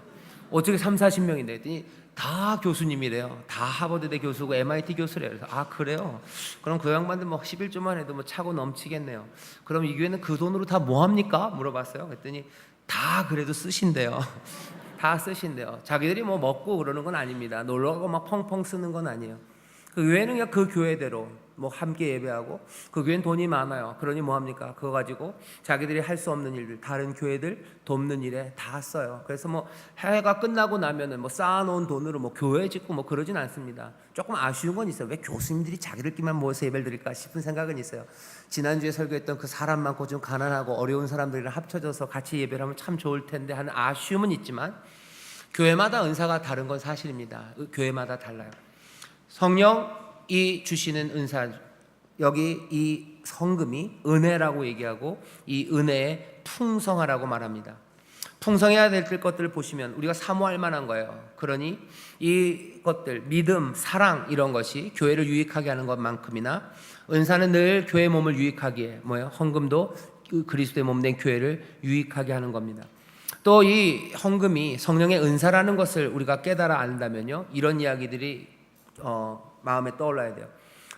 Speaker 1: 어떻게 40명인데 했더니 다 교수님이래요. 다 하버드대 교수고 MIT 교수래요. 그래서 그래요? 그럼 그 양반들 11조만 해도 차고 넘치겠네요. 그럼 이 교회는 그 돈으로 다 뭐 합니까? 물어봤어요. 그랬더니 다 그래도 쓰신대요. 다 쓰신대요. 자기들이 먹고 그러는 건 아닙니다. 놀러 가고 펑펑 쓰는 건 아니에요. 그 교회는 그냥 그 교회대로 함께 예배하고, 그 교회는 돈이 많아요. 그러니 뭐합니까? 그거 가지고 자기들이 할 수 없는 일들, 다른 교회들 돕는 일에 다 써요. 그래서 해외가 끝나고 나면은 쌓아놓은 돈으로 교회 짓고 그러진 않습니다. 조금 아쉬운 건 있어요. 왜 교수님들이 자기들끼리만 모여서 예배를 드릴까 싶은 생각은 있어요. 지난주에 설교했던 그 사람 많고 좀 가난하고 어려운 사람들이랑 합쳐져서 같이 예배를 하면 참 좋을 텐데 하는 아쉬움은 있지만, 교회마다 은사가 다른 건 사실입니다. 교회마다 달라요. 성령이 주시는 은사, 여기 이 성금이 은혜라고 얘기하고, 이 은혜의 풍성하라고 말합니다. 풍성해야 될 것들을 보시면 우리가 사모할 만한 거예요. 그러니 이 것들, 믿음, 사랑 이런 것이 교회를 유익하게 하는 것만큼이나 은사는 늘 교회 몸을 유익하기에 헌금도 그리스도의 몸된 교회를 유익하게 하는 겁니다. 또 이 헌금이 성령의 은사라는 것을 우리가 깨달아 안다면요, 이런 이야기들이 마음에 떠올라야 돼요.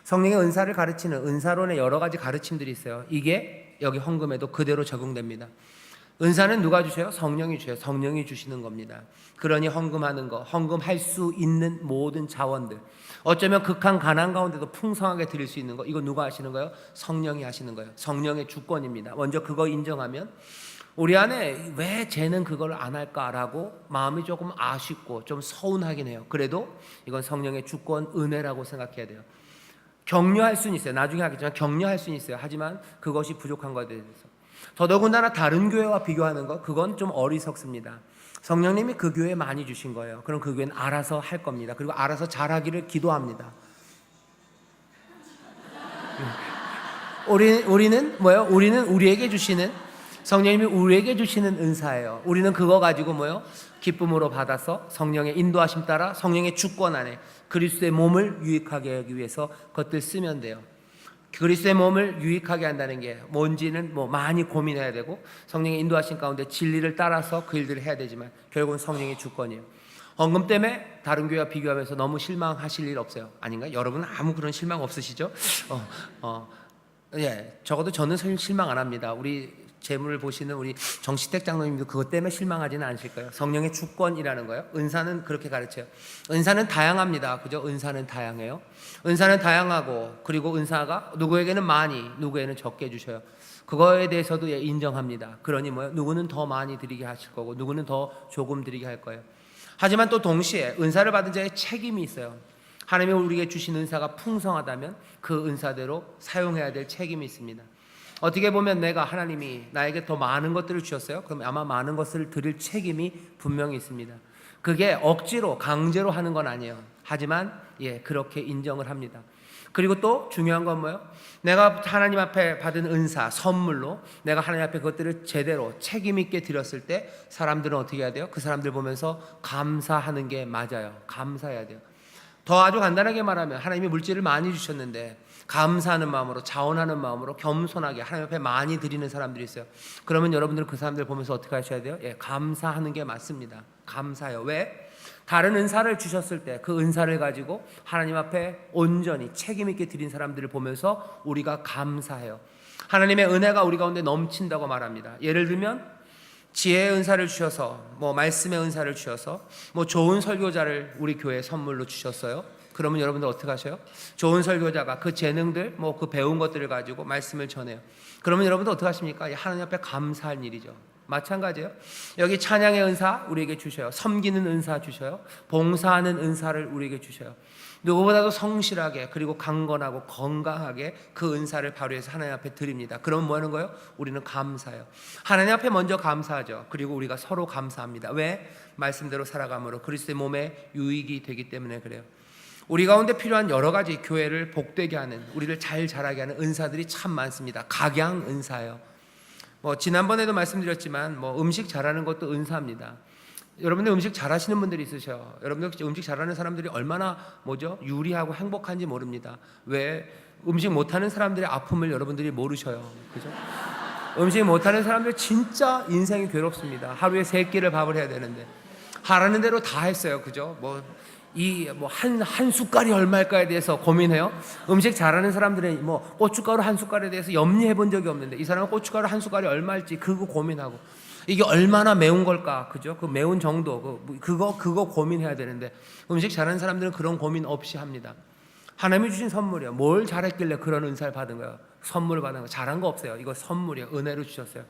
Speaker 1: 성령의 은사를 가르치는 은사론의 여러 가지 가르침들이 있어요. 이게 여기 헌금에도 그대로 적용됩니다. 은사는 누가 주셔요? 성령이 주셔요. 성령이 주시는 겁니다. 그러니 헌금하는 거, 헌금할 수 있는 모든 자원들, 어쩌면 극한 가난 가운데도 풍성하게 드릴 수 있는 거, 이거 누가 하시는 거예요? 성령이 하시는 거예요. 성령의 주권입니다. 먼저 그거 인정하면 우리 안에 왜 쟤는 그걸 안 할까라고 마음이 조금 아쉽고 좀 서운하긴 해요. 그래도 이건 성령의 주권, 은혜라고 생각해야 돼요. 격려할 수는 있어요. 나중에 하겠지만 격려할 수는 있어요. 하지만 그것이 부족한 것에 대해서 더더군다나 다른 교회와 비교하는 것, 그건 좀 어리석습니다. 성령님이 그 교회에 많이 주신 거예요. 그럼 그 교회는 알아서 할 겁니다. 그리고 알아서 잘하기를 기도합니다. 우리는 뭐예요? 우리는 우리에게 주시는, 성령님이 우리에게 주시는 은사예요. 우리는 그거 가지고 기쁨으로 받아서 성령의 인도하심 따라 성령의 주권 안에 그리스도의 몸을 유익하게 하기 위해서 그것들 쓰면 돼요. 그리스도의 몸을 유익하게 한다는 게 뭔지는 많이 고민해야 되고, 성령의 인도하신 가운데 진리를 따라서 그 일들을 해야 되지만 결국은 성령의 주권이에요. 헌금 때문에 다른 교회와 비교하면서 너무 실망하실 일 없어요. 아닌가? 여러분은 아무 그런 실망 없으시죠? 예, 적어도 저는 실망 안 합니다. 우리 재물을 보시는 우리 정시택 장로님도 그것 때문에 실망하지는 않으실 거예요. 성령의 주권이라는 거예요. 은사는 그렇게 가르쳐요. 은사는 다양합니다. 그죠? 은사는 다양해요. 은사는 다양하고, 그리고 은사가 누구에게는 많이, 누구에게는 적게 주셔요. 그거에 대해서도 인정합니다. 그러니 누구는 더 많이 드리게 하실 거고, 누구는 더 조금 드리게 할 거예요. 하지만 또 동시에 은사를 받은 자의 책임이 있어요. 하나님이 우리에게 주신 은사가 풍성하다면 그 은사대로 사용해야 될 책임이 있습니다. 어떻게 보면 내가, 하나님이 나에게 더 많은 것들을 주셨어요. 그럼 아마 많은 것을 드릴 책임이 분명히 있습니다. 그게 억지로 강제로 하는 건 아니에요. 하지만 그렇게 인정을 합니다. 그리고 또 중요한 건 뭐예요? 내가 하나님 앞에 받은 은사, 선물로 내가 하나님 앞에 그것들을 제대로 책임 있게 드렸을 때 사람들은 어떻게 해야 돼요? 그 사람들 보면서 감사하는 게 맞아요. 감사해야 돼요. 더 아주 간단하게 말하면 하나님이 물질을 많이 주셨는데 감사하는 마음으로, 자원하는 마음으로 겸손하게 하나님 앞에 많이 드리는 사람들이 있어요. 그러면 여러분들은 그 사람들 보면서 어떻게 하셔야 돼요? 감사하는 게 맞습니다. 감사해요. 왜? 다른 은사를 주셨을 때 그 은사를 가지고 하나님 앞에 온전히 책임 있게 드린 사람들을 보면서 우리가 감사해요. 하나님의 은혜가 우리 가운데 넘친다고 말합니다. 예를 들면 지혜의 은사를 주셔서, 말씀의 은사를 주셔서, 좋은 설교자를 우리 교회에 선물로 주셨어요. 그러면 여러분들 어떻게 하셔요? 좋은 설교자가 그 재능들, 그 배운 것들을 가지고 말씀을 전해요. 그러면 여러분들 어떻게 하십니까? 하나님 앞에 감사할 일이죠. 마찬가지예요. 여기 찬양의 은사 우리에게 주셔요. 섬기는 은사 주셔요. 봉사하는 은사를 우리에게 주셔요. 누구보다도 성실하게, 그리고 강건하고 건강하게 그 은사를 발휘해서 하나님 앞에 드립니다. 그러면 뭐 하는 거예요? 우리는 감사해요. 하나님 앞에 먼저 감사하죠. 그리고 우리가 서로 감사합니다. 왜? 말씀대로 살아감으로 그리스도의 몸에 유익이 되기 때문에 그래요. 우리 가운데 필요한 여러 가지 교회를 복되게 하는, 우리를 잘 자라게 하는 은사들이 참 많습니다. 각양 은사예요. 지난번에도 말씀드렸지만 음식 잘하는 것도 은사입니다. 여러분들 음식 잘하시는 분들이 있으셔. 여러분들 음식 잘하는 사람들이 얼마나 유리하고 행복한지 모릅니다. 왜? 음식 못하는 사람들의 아픔을 여러분들이 모르셔요. 그죠? 음식 못하는 사람들 진짜 인생이 괴롭습니다. 하루에 3끼를 밥을 해야 되는데 하라는 대로 다 했어요. 그죠? 한 숟갈이 얼마일까에 대해서 고민해요. 음식 잘하는 사람들은 고춧가루 한 숟갈에 대해서 염려해 본 적이 없는데 이 사람은 고춧가루 한 숟갈이 얼마일지 그거 고민하고, 이게 얼마나 매운 걸까, 그죠? 그 매운 정도, 그거 고민해야 되는데 음식 잘하는 사람들은 그런 고민 없이 합니다. 하나님이 주신 선물이에요. 뭘 잘했길래 그런 은사를 받은 거예요? 선물을 받은 거. 잘한 거 없어요. 이거 선물이에요. 은혜로 주셨어요.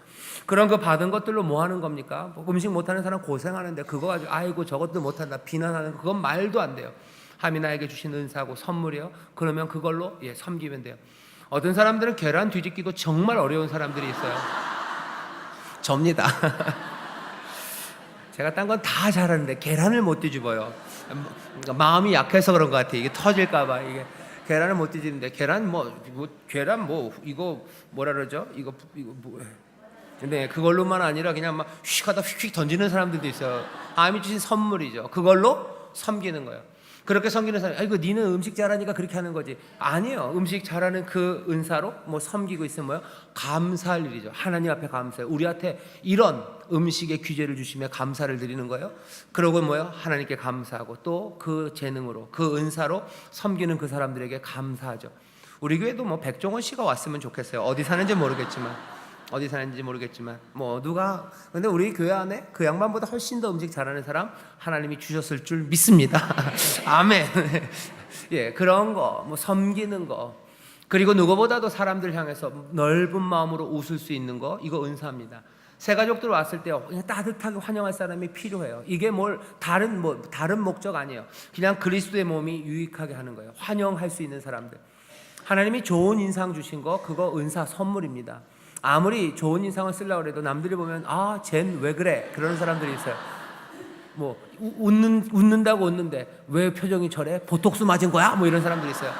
Speaker 1: 그런 거 받은 것들로 뭐 하는 겁니까? 음식 못하는 사람 고생하는데 그거 가지고 아이고 저것도 못한다 비난하는, 그건 말도 안 돼요. 하나님이 나에게 주신 은사고 선물이에요. 그러면 그걸로 섬기면 돼요. 어떤 사람들은 계란 뒤집기도 정말 어려운 사람들이 있어요. 접니다. 제가 딴 건 다 잘하는데 계란을 못 뒤집어요. 마음이 약해서 그런 것 같아요. 이게 터질까봐. 이게 계란을 못 뒤집는데, 계란 이거 뭐라 그러죠? 이거 근데 그걸로만 아니라 그냥 막 휙하다 휙휙 던지는 사람들도 있어요. 하나님이 주신 선물이죠. 그걸로 섬기는 거예요. 그렇게 섬기는 사람, 아이고 니는 음식 잘하니까 그렇게 하는 거지. 아니에요. 음식 잘하는 그 은사로 뭐 섬기고 있으면 뭐요? 감사할 일이죠. 하나님 앞에 감사해요. 우리한테 이런 음식의 귀재를 주시며 감사를 드리는 거예요. 그러고 뭐요? 하나님께 감사하고 또 그 재능으로 그 은사로 섬기는 그 사람들에게 감사하죠. 우리 교회도 뭐 백종원 씨가 왔으면 좋겠어요. 어디 사는지 모르겠지만 뭐 누가, 근데 우리 교회 안에 그 양반보다 훨씬 더 음식 잘하는 사람 하나님이 주셨을 줄 믿습니다. 아멘. 예, 그런 거, 뭐 섬기는 거, 그리고 누구보다도 사람들 향해서 넓은 마음으로 웃을 수 있는 거, 이거 은사입니다. 새 가족들 왔을 때 그냥 따뜻하게 환영할 사람이 필요해요. 이게 다른 목적 아니에요. 그냥 그리스도의 몸이 유익하게 하는 거예요. 환영할 수 있는 사람들. 하나님이 좋은 인상 주신 거, 그거 은사 선물입니다. 아무리 좋은 인상을 쓰려고 해도 남들이 보면 쟨 왜 그래? 그러는 사람들이 있어요. 뭐 웃는다고 웃는데 왜 표정이 저래? 보톡스 맞은 거야? 뭐 이런 사람들이 있어요.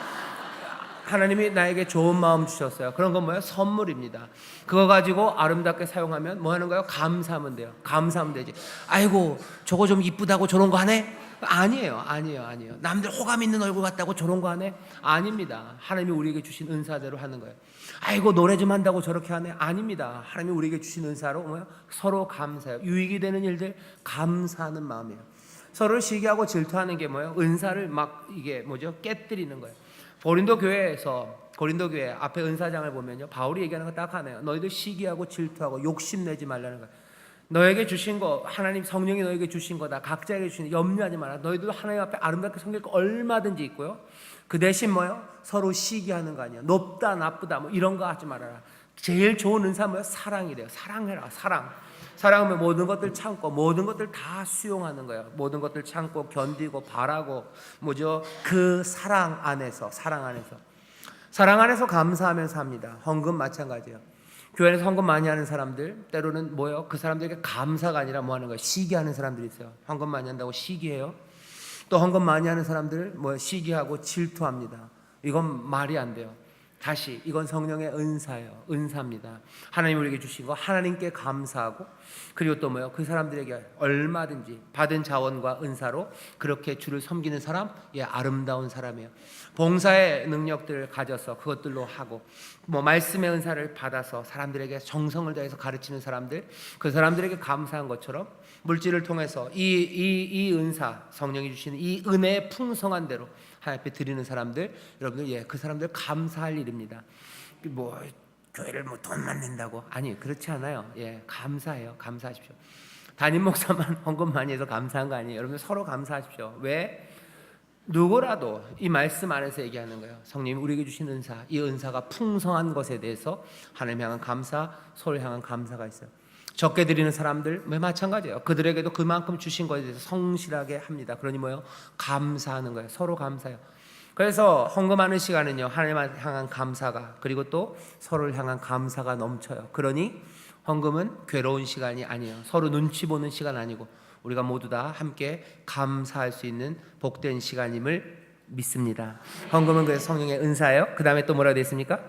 Speaker 1: 하나님이 나에게 좋은 마음 주셨어요. 그런 건 뭐예요? 선물입니다. 그거 가지고 아름답게 사용하면 뭐 하는 거예요? 감사하면 돼요. 감사하면 되지. 아이고 저거 좀 이쁘다고 저런 거 하네? 아니에요. 남들 호감 있는 얼굴 같다고 저런 거 하네? 아닙니다. 하나님이 우리에게 주신 은사대로 하는 거예요. 아이고 노래 좀 한다고 저렇게 하네? 아닙니다. 하나님이 우리에게 주신 은사로 뭐예요? 서로 감사해요. 유익이 되는 일들 감사하는 마음이에요. 서로를 시기하고 질투하는 게 뭐예요? 은사를 막 이게 깨뜨리는 거예요. 고린도 교회 앞에 은사장을 보면요, 바울이 얘기하는 거 딱 하네요. 너희들 시기하고 질투하고 욕심내지 말라는 거예요. 너에게 주신 거, 하나님 성령이 너에게 주신 거다. 각자에게 주신 염려하지 마라. 너희들도 하나님 앞에 아름답게 섬길 거 얼마든지 있고요. 그 대신 뭐요? 서로 시기하는 거 아니야. 높다 나쁘다 뭐 이런 거 하지 말아라. 제일 좋은 은사 뭐요? 사랑이래요. 사랑해라. 사랑하면 모든 것들 참고 모든 것들 다 수용하는 거예요. 모든 것들 참고 견디고 바라고 그 사랑 안에서 감사하면서 합니다. 헌금 마찬가지예요. 교회에서 헌금 많이 하는 사람들 때로는 그 사람들에게 감사가 아니라 뭐 하는 거예요? 시기하는 사람들이 있어요. 헌금 많이 한다고 시기해요. 또 헌금 많이 하는 사람들 시기하고 질투합니다. 이건 말이 안 돼요. 다시 이건 성령의 은사예요. 은사입니다. 하나님 우리에게 주신 거 하나님께 감사하고, 그리고 또 그 사람들에게 얼마든지 받은 자원과 은사로 그렇게 주를 섬기는 사람, 아름다운 사람이에요. 봉사의 능력들을 가져서 그것들로 하고, 말씀의 은사를 받아서 사람들에게 정성을 다해서 가르치는 사람들, 그 사람들에게 감사한 것처럼 물질을 통해서 이 은사, 성령이 주시는 이 은혜의 풍성한 대로 하나님 앞에 드리는 사람들, 여러분들 그 사람들 감사할 일입니다. 교회를 돈만 낸다고, 아니 그렇지 않아요. 감사해요. 감사하십시오. 담임 목사만 헌금 많이 해서 감사한 거 아니에요. 여러분들 서로 감사하십시오. 왜? 누구라도 이 말씀 안에서 얘기하는 거예요. 성령이 우리에게 주신 은사, 이 은사가 풍성한 것에 대해서 하나님 향한 감사, 서로 향한 감사가 있어요. 적게 드리는 사람들 마찬가지예요. 그들에게도 그만큼 주신 것에 대해서 성실하게 합니다. 그러니 감사하는 거예요. 서로 감사해요. 그래서 헌금하는 시간은요, 하나님 향한 감사가, 그리고 또 서로를 향한 감사가 넘쳐요. 그러니 헌금은 괴로운 시간이 아니에요. 서로 눈치 보는 시간 아니고 우리가 모두 다 함께 감사할 수 있는 복된 시간임을 믿습니다. 헌금은 그래서 성령의 은사예요. 그 다음에 또 뭐라고 되어 있습니까?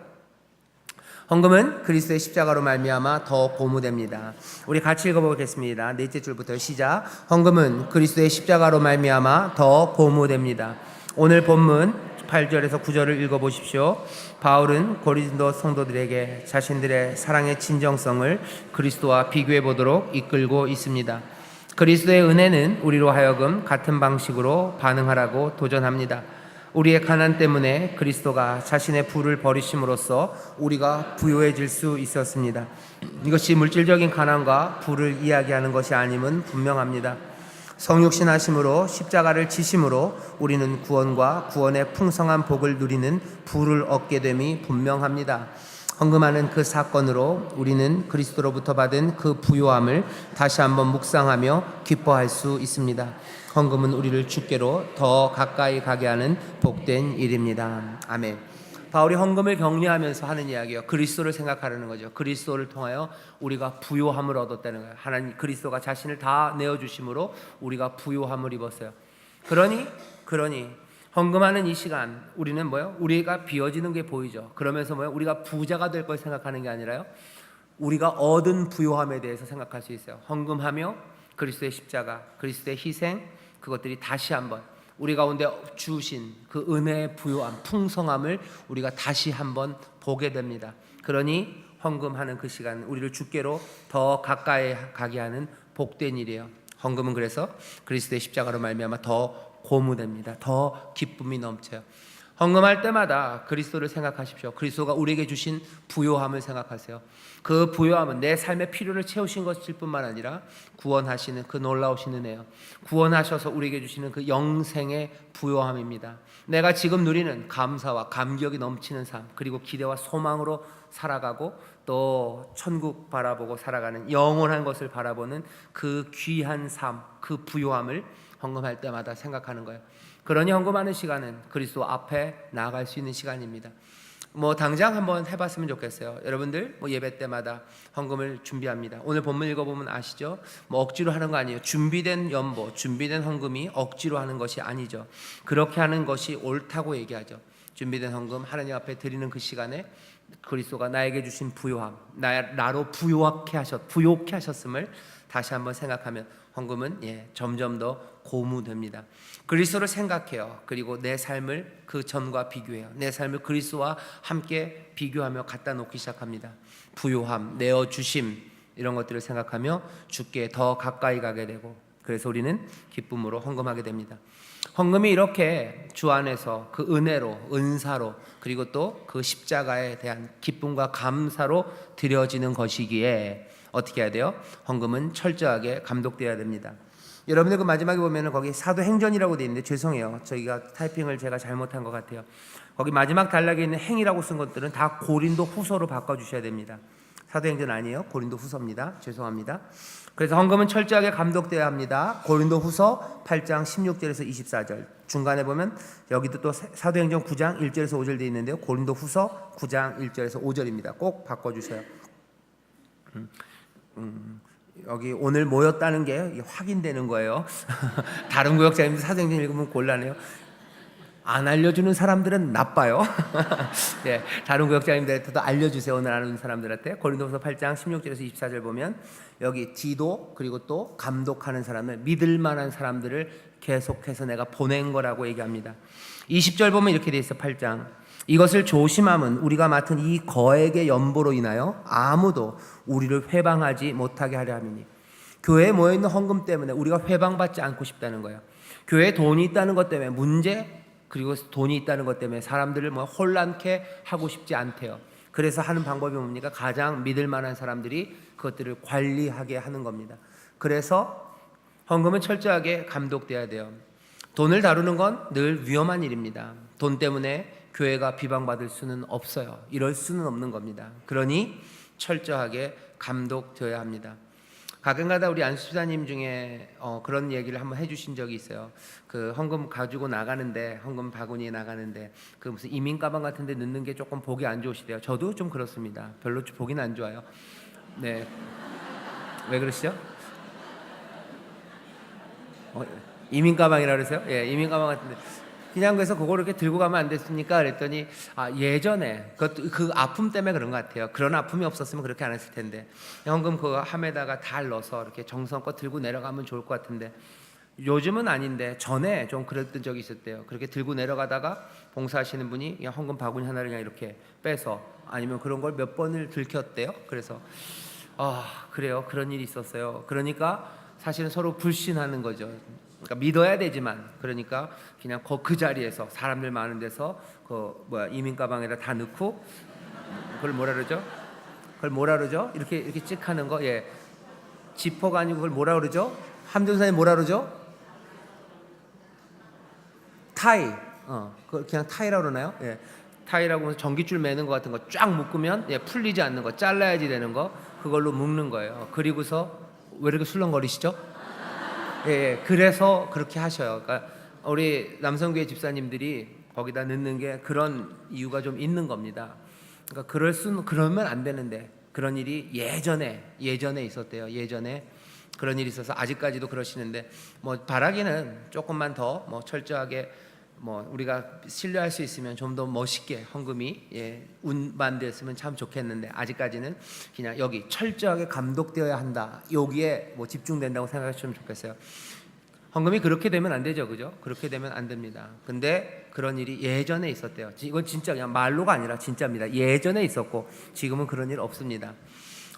Speaker 1: 헌금은 그리스도의 십자가로 말미암아 더 고무됩니다. 우리 같이 읽어보겠습니다. 넷째 줄부터 시작. 헌금은 그리스도의 십자가로 말미암아 더 고무됩니다. 오늘 본문 8절에서 9절을 읽어보십시오. 바울은 고린도 성도들에게 자신들의 사랑의 진정성을 그리스도와 비교해 보도록 이끌고 있습니다. 그리스도의 은혜는 우리로 하여금 같은 방식으로 반응하라고 도전합니다. 우리의 가난 때문에 그리스도가 자신의 부를 버리심으로써 우리가 부요해질 수 있었습니다. 이것이 물질적인 가난과 부를 이야기하는 것이 아님은 분명합니다. 성육신 하심으로 십자가를 지심으로 우리는 구원과 구원의 풍성한 복을 누리는 부를 얻게 됨이 분명합니다. 헌금하는 그 사건으로 우리는 그리스도로부터 받은 그 부요함을 다시 한번 묵상하며 기뻐할 수 있습니다. 헌금은 우리를 주께로 더 가까이 가게 하는 복된 일입니다. 아멘. 바울이 헌금을 격려하면서 하는 이야기예요. 그리스도를 생각하라는 거죠. 그리스도를 통하여 우리가 부요함을 얻었다는 거예요. 하나님 그리스도가 자신을 다 내어주심으로 우리가 부요함을 입었어요. 그러니 헌금하는 이 시간 우리는 우리가 비어지는 게 보이죠. 그러면서 우리가 부자가 될 걸 생각하는 게 아니라요, 우리가 얻은 부요함에 대해서 생각할 수 있어요. 헌금하며 그리스도의 십자가, 그리스도의 희생, 그것들이 다시 한번 우리 가운데 주신 그 은혜의 부요함, 풍성함을 우리가 다시 한번 보게 됩니다. 그러니 헌금하는 그 시간, 우리를 주께로 더 가까이 가게 하는 복된 일이에요. 헌금은 그래서 그리스도의 십자가로 말미암아 더 고무됩니다. 더 기쁨이 넘쳐요. 헌금할 때마다 그리스도를 생각하십시오. 그리스도가 우리에게 주신 부요함을 생각하세요. 그 부요함은 내 삶의 필요를 채우신 것일 뿐만 아니라 구원하시는 그 놀라우신 은혜요, 구원하셔서 우리에게 주시는 그 영생의 부요함입니다. 내가 지금 누리는 감사와 감격이 넘치는 삶, 그리고 기대와 소망으로 살아가고 또 천국 바라보고 살아가는 영원한 것을 바라보는 그 귀한 삶, 그 부요함을 헌금할 때마다 생각하는 거예요. 그러니 헌금하는 시간은 그리스도 앞에 나아갈 수 있는 시간입니다. 당장 한번 해봤으면 좋겠어요. 여러분들 예배 때마다 헌금을 준비합니다. 오늘 본문 읽어보면 아시죠? 억지로 하는 거 아니에요. 준비된 연보, 준비된 헌금이 억지로 하는 것이 아니죠. 그렇게 하는 것이 옳다고 얘기하죠. 준비된 헌금 하나님 앞에 드리는 그 시간에 그리스도가 나에게 주신 부요함, 나로 부요케 하셨음을 다시 한번 생각하면 헌금은 점점 더 고무됩니다. 그리스도를 생각해요. 그리고 내 삶을 그 전과 비교해요. 내 삶을 그리스도와 함께 비교하며 갖다 놓기 시작합니다. 부요함, 내어주심, 이런 것들을 생각하며 주께 더 가까이 가게 되고, 그래서 우리는 기쁨으로 헌금하게 됩니다. 헌금이 이렇게 주 안에서 그 은혜로, 은사로, 그리고 또 그 십자가에 대한 기쁨과 감사로 드려지는 것이기에 어떻게 해야 돼요? 헌금은 철저하게 감독되어야 됩니다. 여러분들 그 마지막에 보면은 거기 사도행전이라고 되어 있는데, 죄송해요, 저희가 타이핑을 제가 잘못한 것 같아요. 거기 마지막 단락에 있는 행이라고 쓴 것들은 다 고린도 후서로 바꿔주셔야 됩니다. 사도행전 아니에요, 고린도 후서입니다. 죄송합니다. 그래서 헌금은 철저하게 감독되어야 합니다. 고린도 후서 8장 16절에서 24절, 중간에 보면 여기도 또 사도행전 9장 1절에서 5절 되어 있는데요, 고린도 후서 9장 1절에서 5절입니다. 꼭 바꿔주세요. 여기 오늘 모였다는 게 확인되는 거예요. 다른 구역자님들 사도행전 읽으면 곤란해요. 안 알려주는 사람들은 나빠요. 네, 다른 구역자님들한테도 알려주세요. 오늘 아는 사람들한테. 고린도서 8장 16절에서 24절 보면 여기 지도, 그리고 또 감독하는 사람을, 믿을 만한 사람들을 계속해서 내가 보낸 거라고 얘기합니다. 20절 보면 이렇게 돼 있어. 8장, 이것을 조심함은 우리가 맡은 이 거액의 연보로 인하여 아무도 우리를 회방하지 못하게 하려 함이니. 교회에 모여있는 헌금 때문에 우리가 회방받지 않고 싶다는 거예요. 교회에 돈이 있다는 것 때문에 문제, 그리고 돈이 있다는 것 때문에 사람들을 혼란케 하고 싶지 않대요. 그래서 하는 방법이 뭡니까? 가장 믿을 만한 사람들이 그것들을 관리하게 하는 겁니다. 그래서 헌금은 철저하게 감독돼야 돼요. 돈을 다루는 건 늘 위험한 일입니다. 돈 때문에 교회가 비방받을 수는 없어요. 이럴 수는 없는 겁니다. 그러니 철저하게 감독되어야 합니다. 가끔가다 우리 안수사님 중에 그런 얘기를 한번 해주신 적이 있어요. 그 헌금 가지고 나가는데, 헌금 바구니에 나가는데 그 무슨 이민 가방 같은데 넣는 게 조금 보기 안 좋으시대요. 저도 좀 그렇습니다. 별로 보기는 안 좋아요. 네, 왜 그러시죠? 이민 가방이라 그러세요? 예, 이민 가방 같은데. 그냥 그래서 그거를 이렇게 들고 가면 안 됐습니까? 그랬더니 예전에 그 아픔 때문에 그런 것 같아요. 그런 아픔이 없었으면 그렇게 안 했을 텐데, 현금 그 함에다가 달 넣어서 이렇게 정성껏 들고 내려가면 좋을 것 같은데, 요즘은 아닌데 전에 좀 그랬던 적이 있었대요. 그렇게 들고 내려가다가 봉사하시는 분이 그냥 헌금 바구니 하나를 그냥 이렇게 빼서, 아니면 그런 걸 몇 번을 들켰대요. 그래서 그래요, 그런 일이 있었어요. 그러니까 사실은 서로 불신하는 거죠. 그러니까 믿어야 되지만, 그러니까 그냥 그 자리에서 사람들 많은 데서 이민 가방에다 다 넣고, 그걸 뭐라 그러죠? 이렇게 찍 하는 거, 지퍼가 아니고 그걸 뭐라 그러죠? 함전사님 뭐라 그러죠? 타이. 그걸 그냥 타이라고 그러나요? 타이라고 해서 전깃줄 매는 것 같은 거 쫙 묶으면 풀리지 않는 거, 잘라야지 되는 거, 그걸로 묶는 거예요. 그리고서 왜 이렇게 술렁거리시죠? 그래서 그렇게 하셔요. 그러니까 우리 남성교회 집사님들이 거기다 넣는 게 그런 이유가 좀 있는 겁니다. 그러니까 그러면 안 되는데, 그런 일이 예전에 있었대요. 예전에 그런 일이 있어서 아직까지도 그러시는데, 바라기는 조금만 더 철저하게 뭐 우리가 신뢰할 수 있으면 좀 더 멋있게 헌금이 운반됐으면 참 좋겠는데 아직까지는 그냥 여기 철저하게 감독되어야 한다. 여기에 뭐 집중된다고 생각하시면 좋겠어요. 헌금이 그렇게 되면 안 되죠, 그죠? 그렇게 되면 안 됩니다. 근데 그런 일이 예전에 있었대요. 이건 진짜 그냥 말로가 아니라 진짜입니다. 예전에 있었고 지금은 그런 일 없습니다.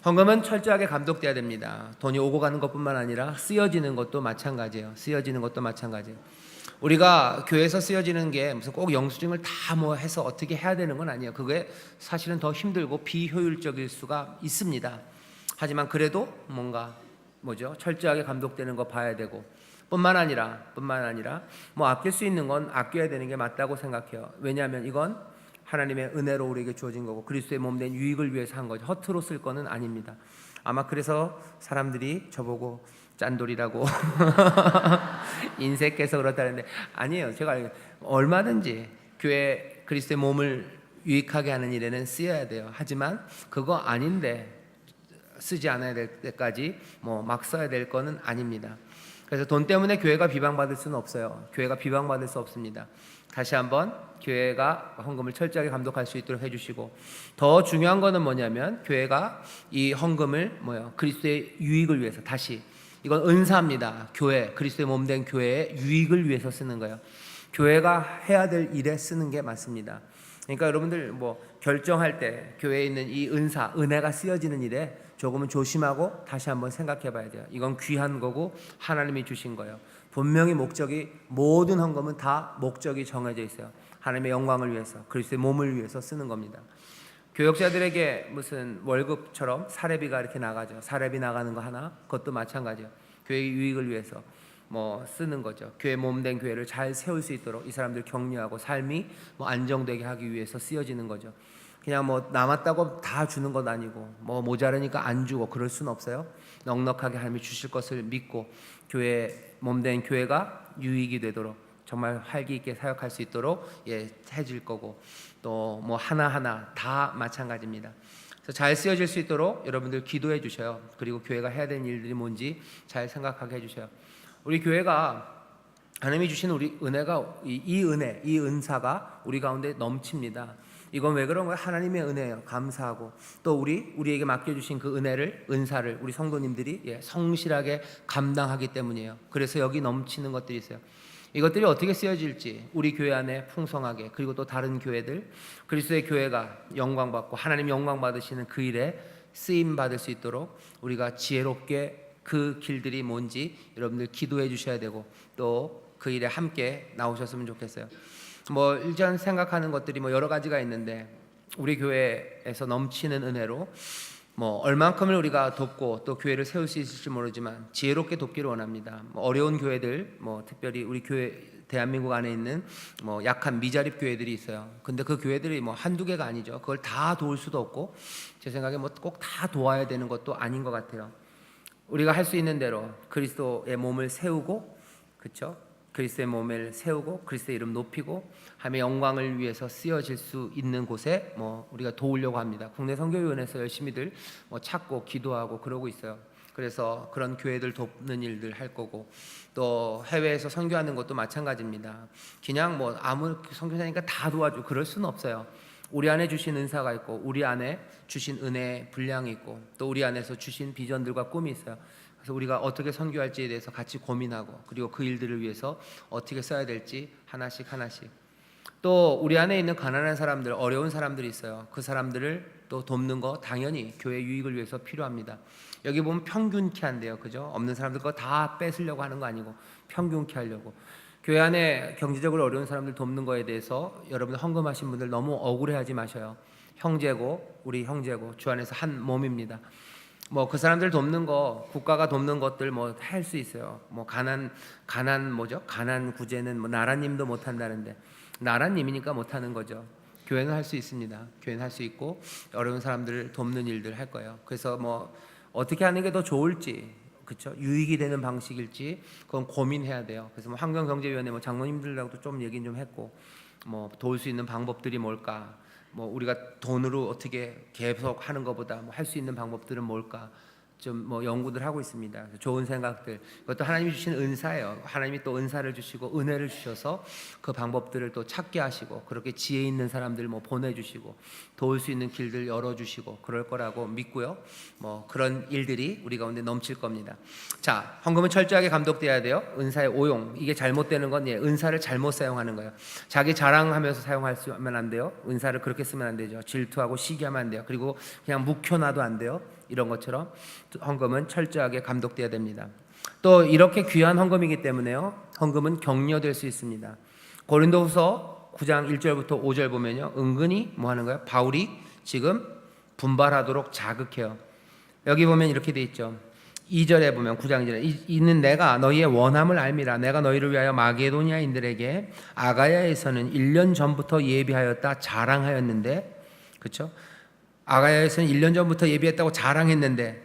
Speaker 1: 헌금은 철저하게 감독돼야 됩니다. 돈이 오고 가는 것뿐만 아니라 쓰여지는 것도 마찬가지예요. 쓰여지는 것도 마찬가지예요. 우리가 교회에서 쓰여지는 게 무슨 꼭 영수증을 다 뭐 해서 어떻게 해야 되는 건 아니에요. 그게 사실은 더 힘들고 비효율적일 수가 있습니다. 하지만 그래도 뭔가 뭐죠? 철저하게 감독되는 거 봐야 되고 뿐만 아니라 뭐 아낄 수 있는 건 아껴야 되는 게 맞다고 생각해요. 왜냐하면 이건 하나님의 은혜로 우리에게 주어진 거고 그리스도의 몸된 유익을 위해서 한 거죠. 허투루 쓸 거는 아닙니다. 아마 그래서 사람들이 저보고 짠돌이라고 인색해서 그렇다는데 아니에요. 제가 얼마든지 교회 그리스도의 몸을 유익하게 하는 일에는 쓰여야 돼요. 하지만 그거 아닌데 쓰지 않아야 될 때까지 뭐 막 써야 될 거는 아닙니다. 그래서 돈 때문에 교회가 비방받을 수는 없어요. 교회가 비방받을 수 없습니다. 다시 한번 교회가 헌금을 철저하게 감독할 수 있도록 해주시고 더 중요한 거는 뭐냐면 교회가 이 헌금을 그리스도의 유익을 위해서 다시 이건 은사입니다. 교회 그리스도의 몸된 교회의 유익을 위해서 쓰는 거예요. 교회가 해야 될 일에 쓰는 게 맞습니다. 그러니까 여러분들 뭐 결정할 때 교회에 있는 이 은사, 은혜가 쓰여지는 일에 조금은 조심하고 다시 한번 생각해 봐야 돼요. 이건 귀한 거고 하나님이 주신 거예요. 분명히 목적이 모든 헌금은 다 목적이 정해져 있어요. 하나님의 영광을 위해서 그리스도의 몸을 위해서 쓰는 겁니다. 교역자들에게 무슨 월급처럼 사례비가 이렇게 나가죠. 사례비 나가는 거 하나 그것도 마찬가지예요. 교회의 유익을 위해서 뭐 쓰는 거죠. 교회 몸된 교회를 잘 세울 수 있도록 이 사람들 격려하고 삶이 뭐 안정되게 하기 위해서 쓰여지는 거죠. 그냥 뭐 남았다고 다 주는 것 아니고 뭐 모자라니까 안 주고 그럴 수는 없어요. 넉넉하게 하나님이 주실 것을 믿고 교회 몸된 교회가 유익이 되도록 정말 활기 있게 사역할 수 있도록 해줄 거고 또 뭐 하나하나 다 마찬가지입니다. 그래서 잘 쓰여질 수 있도록 여러분들 기도해 주셔요. 그리고 교회가 해야 되는 일들이 뭔지 잘 생각하게 해주셔요. 우리 교회가 하나님이 주신 우리 은혜가 이 은혜, 이 은사가 우리 가운데 넘칩니다. 이건 왜 그런 거예요? 하나님의 은혜예요. 감사하고 또 우리에게 맡겨주신 그 은혜를 은사를 우리 성도님들이 성실하게 감당하기 때문이에요. 그래서 여기 넘치는 것들이 있어요. 이것들이 어떻게 쓰여질지 우리 교회 안에 풍성하게 그리고 또 다른 교회들 그리스도의 교회가 영광받고 하나님 영광 받으시는 그 일에 쓰임 받을 수 있도록 우리가 지혜롭게 그 길들이 뭔지 여러분들 기도해 주셔야 되고 또 그 일에 함께 나오셨으면 좋겠어요. 뭐 일전 생각하는 것들이 뭐 여러 가지가 있는데 우리 교회에서 넘치는 은혜로 뭐 얼만큼을 우리가 돕고 또 교회를 세울 수 있을지 모르지만 지혜롭게 돕기를 원합니다. 뭐 어려운 교회들 뭐 특별히 우리 교회 대한민국 안에 있는 뭐 약한 미자립 교회들이 있어요. 근데 그 교회들이 뭐 한두 개가 아니죠. 그걸 다 도울 수도 없고 제 생각에 뭐 꼭 다 도와야 되는 것도 아닌 것 같아요. 우리가 할 수 있는 대로 그리스도의 몸을 세우고 그렇죠? 그리스도의 몸을 세우고 그리스도의 이름 높이고 하나님의 영광을 위해서 쓰여질 수 있는 곳에 뭐 우리가 도우려고 합니다. 국내 선교위원회에서 열심히들 뭐 찾고 기도하고 그러고 있어요. 그래서 그런 교회들 돕는 일들 할 거고 또 해외에서 선교하는 것도 마찬가지입니다. 그냥 뭐 아무 선교사니까 다 도와주고 그럴 수는 없어요. 우리 안에 주신 은사가 있고 우리 안에 주신 은혜의 분량이 있고 또 우리 안에서 주신 비전들과 꿈이 있어요. 그래서 우리가 어떻게 선교할지에 대해서 같이 고민하고 그리고 그 일들을 위해서 어떻게 써야 될지 하나씩 또 우리 안에 있는 가난한 사람들 어려운 사람들이 있어요. 그 사람들을 또 돕는 거 당연히 교회 유익을 위해서 필요합니다. 여기 보면 평균케 한대요. 그죠? 없는 사람들 거 다 뺏으려고 하는 거 아니고 평균케 하려고. 교회 안에 경제적으로 어려운 사람들 돕는 거에 대해서 여러분 헌금하신 분들 너무 억울해하지 마셔요. 형제고 우리 형제고 주 안에서 한 몸입니다. 뭐 그 사람들 돕는 거 국가가 돕는 것들 뭐 할 수 있어요. 뭐 가난 구제는 뭐 나라님도 못 한다는데 나라님이니까 못 하는 거죠. 교회는 할 수 있습니다. 교회는 할 수 있고 어려운 사람들을 돕는 일들 할 거예요. 그래서 뭐 어떻게 하는 게 더 좋을지 그렇죠? 유익이 되는 방식일지 그건 고민해야 돼요. 그래서 뭐 환경경제위원회 뭐 장로님들하고도 좀 얘기는 좀 했고 뭐 도울 수 있는 방법들이 뭘까? 뭐 우리가 돈으로 어떻게 계속 하는 것보다 뭐 할 수 있는 방법들은 뭘까? 좀 뭐 연구들 하고 있습니다. 좋은 생각들, 그것도 하나님이 주신 은사예요. 하나님이 또 은사를 주시고 은혜를 주셔서 그 방법들을 또 찾게 하시고, 그렇게 지혜 있는 사람들 뭐 보내주시고 도울 수 있는 길들 열어주시고 그럴 거라고 믿고요. 뭐 그런 일들이 우리 가운데 넘칠 겁니다. 자, 헌금은 철저하게 감독돼야 돼요. 은사의 오용, 이게 잘못되는 건 은사를 잘못 사용하는 거예요. 자기 자랑하면서 사용하면 안 돼요. 은사를 그렇게 쓰면 안 되죠. 질투하고 시기하면 안 돼요. 그리고 그냥 묵혀놔도 안 돼요. 이런 것처럼 헌금은 철저하게 감독돼야 됩니다. 또 이렇게 귀한 헌금이기 때문에요, 헌금은 격려될 수 있습니다. 고린도후서 9장 1절부터 5절 보면요, 은근히 뭐 하는 거예요? 바울이 지금 분발하도록 자극해요. 여기 보면 이렇게 돼 있죠. 2절에 보면 9장 2절에 이는 내가 너희의 원함을 알미라. 내가 너희를 위하여 마게도니아인들에게 아가야에서는 1년 전부터 예비하였다 자랑하였는데, 그렇죠? 아가야에서는 1년 전부터 예비했다고 자랑했는데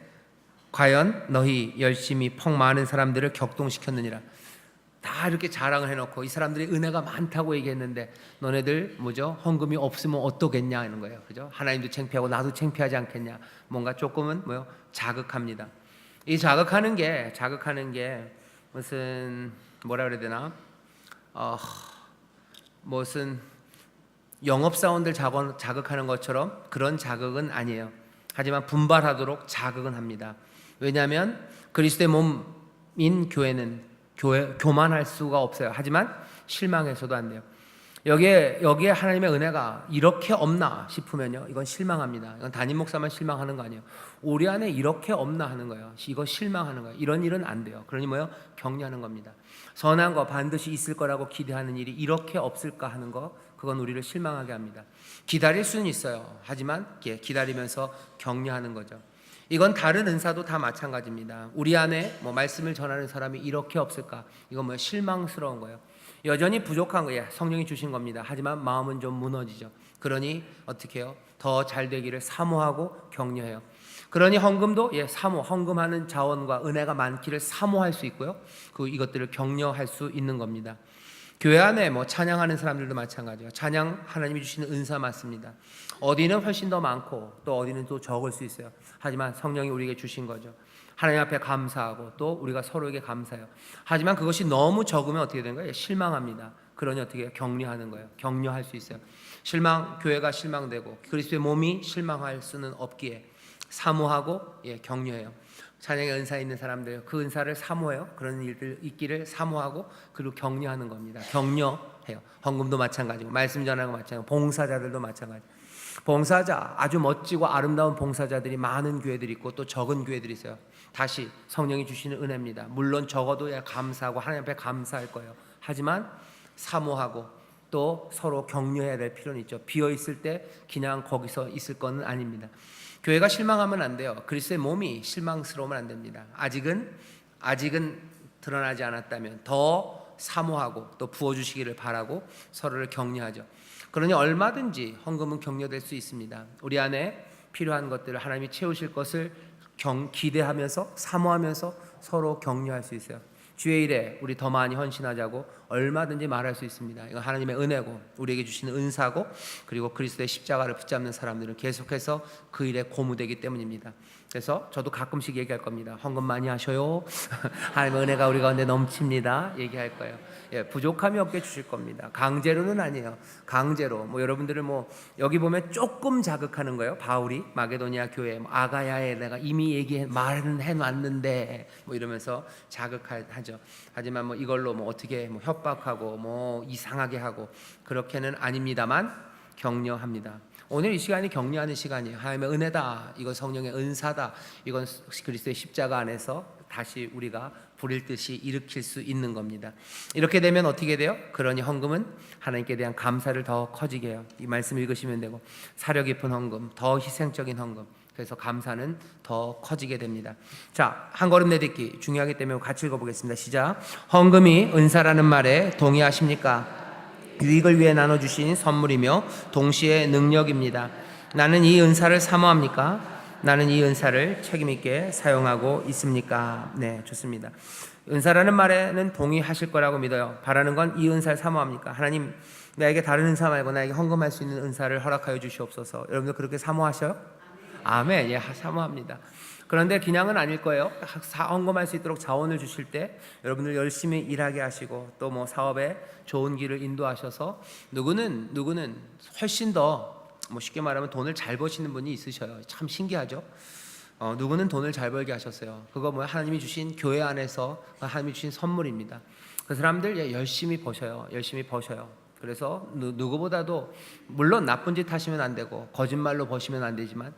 Speaker 1: 과연 너희 열심히 펑 많은 사람들을 격동시켰느니라. 다 이렇게 자랑을 해놓고 이 사람들이 은혜가 많다고 얘기했는데 너네들 뭐죠? 헌금이 없으면 어떠겠냐 하는 거예요. 그죠? 하나님도 창피하고 나도 창피하지 않겠냐. 뭔가 조금은 뭐요? 자극합니다. 이 자극하는 게 무슨 뭐라 그래야 되나? 무슨 영업사원들 자극하는 것처럼 그런 자극은 아니에요. 하지만 분발하도록 자극은 합니다. 왜냐하면 그리스도의 몸인 교회는 교만할 수가 없어요. 하지만 실망해서도 안 돼요. 여기에 하나님의 은혜가 이렇게 없나 싶으면요, 이건 실망합니다. 이건 담임 목사만 실망하는 거 아니에요. 우리 안에 이렇게 없나 하는 거예요. 이거 실망하는 거예요. 이런 일은 안 돼요. 그러니 뭐요? 격려하는 겁니다. 선한 거 반드시 있을 거라고 기대하는 일이 이렇게 없을까 하는 거, 그건 우리를 실망하게 합니다. 기다릴 수는 있어요. 하지만 기다리면서 격려하는 거죠. 이건 다른 은사도 다 마찬가지입니다. 우리 안에 뭐 말씀을 전하는 사람이 이렇게 없을까? 이건 뭐 실망스러운 거예요. 여전히 부족한 거예요. 성령이 주신 겁니다. 하지만 마음은 좀 무너지죠. 그러니 어떻게 해요? 더 잘 되기를 사모하고 격려해요. 그러니 헌금도 헌금하는 자원과 은혜가 많기를 사모할 수 있고요. 이것들을 격려할 수 있는 겁니다. 교회 안에 뭐 찬양하는 사람들도 마찬가지예요. 찬양 하나님이 주시는 은사 맞습니다. 어디는 훨씬 더 많고 또 어디는 또 적을 수 있어요. 하지만 성령이 우리에게 주신 거죠. 하나님 앞에 감사하고 또 우리가 서로에게 감사해요. 하지만 그것이 너무 적으면 어떻게 되는 거예요? 실망합니다. 그러니 어떻게 해요? 격려하는 거예요. 격려할 수 있어요. 교회가 실망되고 그리스도의 몸이 실망할 수는 없기에 사모하고 격려해요. 찬양의 은사 있는 사람들 그 은사를 사모해요. 그런 일들 있기를 사모하고 그리고 격려하는 겁니다. 격려해요. 헌금도 마찬가지고 말씀 전하는 거 마찬가지고 봉사자들도 마찬가지. 봉사자, 아주 멋지고 아름다운 봉사자들이 많은 교회들이 있고 또 적은 교회들이 있어요. 다시 성령이 주시는 은혜입니다. 물론 적어도 감사하고 하나님 앞에 감사할 거예요. 하지만 사모하고 또 서로 격려해야 될 필요는 있죠. 비어있을 때 그냥 거기서 있을 건 아닙니다. 교회가 실망하면 안 돼요. 그리스도의 몸이 실망스러우면 안 됩니다. 아직은 드러나지 않았다면 더 사모하고 또 부어주시기를 바라고 서로를 격려하죠. 그러니 얼마든지 헌금은 격려될 수 있습니다. 우리 안에 필요한 것들을 하나님이 채우실 것을 기대하면서 사모하면서 서로 격려할 수 있어요. 주의 일에 우리 더 많이 헌신하자고 얼마든지 말할 수 있습니다. 이건 하나님의 은혜고 우리에게 주시는 은사고, 그리고 그리스도의 십자가를 붙잡는 사람들은 계속해서 그 일에 고무되기 때문입니다. 그래서 저도 가끔씩 얘기할 겁니다. 헌금 많이 하셔요. 하나님의 은혜가 우리 가운데 넘칩니다. 얘기할 거예요. 부족함이 없게 주실 겁니다. 강제로는 아니에요. 강제로 여러분들을 여기 보면 조금 자극하는 거예요. 바울이 마게도니아 교회 아가야에 내가 이미 말은 해놨는데 이러면서 자극하죠. 하지만 이걸로 어떻게 협박하고 이상하게 하고 그렇게는 아닙니다만 격려합니다. 오늘 이 시간이 격려하는 시간이에요. 하나님의 은혜다, 이건 성령의 은사다, 이건 그리스도의 십자가 안에서 다시 우리가 부릴 듯이 일으킬 수 있는 겁니다. 이렇게 되면 어떻게 돼요? 그러니 헌금은 하나님께 대한 감사를 더 커지게 해요. 이 말씀 읽으시면 되고, 사려 깊은 헌금, 더 희생적인 헌금, 그래서 감사는 더 커지게 됩니다. 자, 한 걸음 내딛기 중요하기 때문에 같이 읽어보겠습니다. 시작. 헌금이 은사라는 말에 동의하십니까? 유익을 위해 나눠주신 선물이며 동시에 능력입니다. 나는 이 은사를 사모합니까? 나는 이 은사를 책임있게 사용하고 있습니까? 네, 좋습니다. 은사라는 말에는 동의하실 거라고 믿어요. 바라는 건 이 은사를 사모합니까? 하나님, 나에게 다른 은사 말고 나에게 헌금할 수 있는 은사를 허락하여 주시옵소서. 여러분들 그렇게 사모하셔요? 아멘. 사모합니다. 그런데 그냥은 아닐 거예요. 헌금할 수 있도록 자원을 주실 때 여러분들 열심히 일하게 하시고 또 뭐 사업에 좋은 길을 인도하셔서 누구는 훨씬 더 뭐 쉽게 말하면 돈을 잘 버시는 분이 있으셔요. 참 신기하죠. 누구는 돈을 잘 벌게 하셨어요. 그거 뭐 하나님이 주신 교회 안에서 하나님이 주신 선물입니다. 그 사람들 열심히 버셔요. 열심히 버셔요. 그래서 누구보다도 물론 나쁜 짓 하시면 안 되고 거짓말로 버시면 안 되지만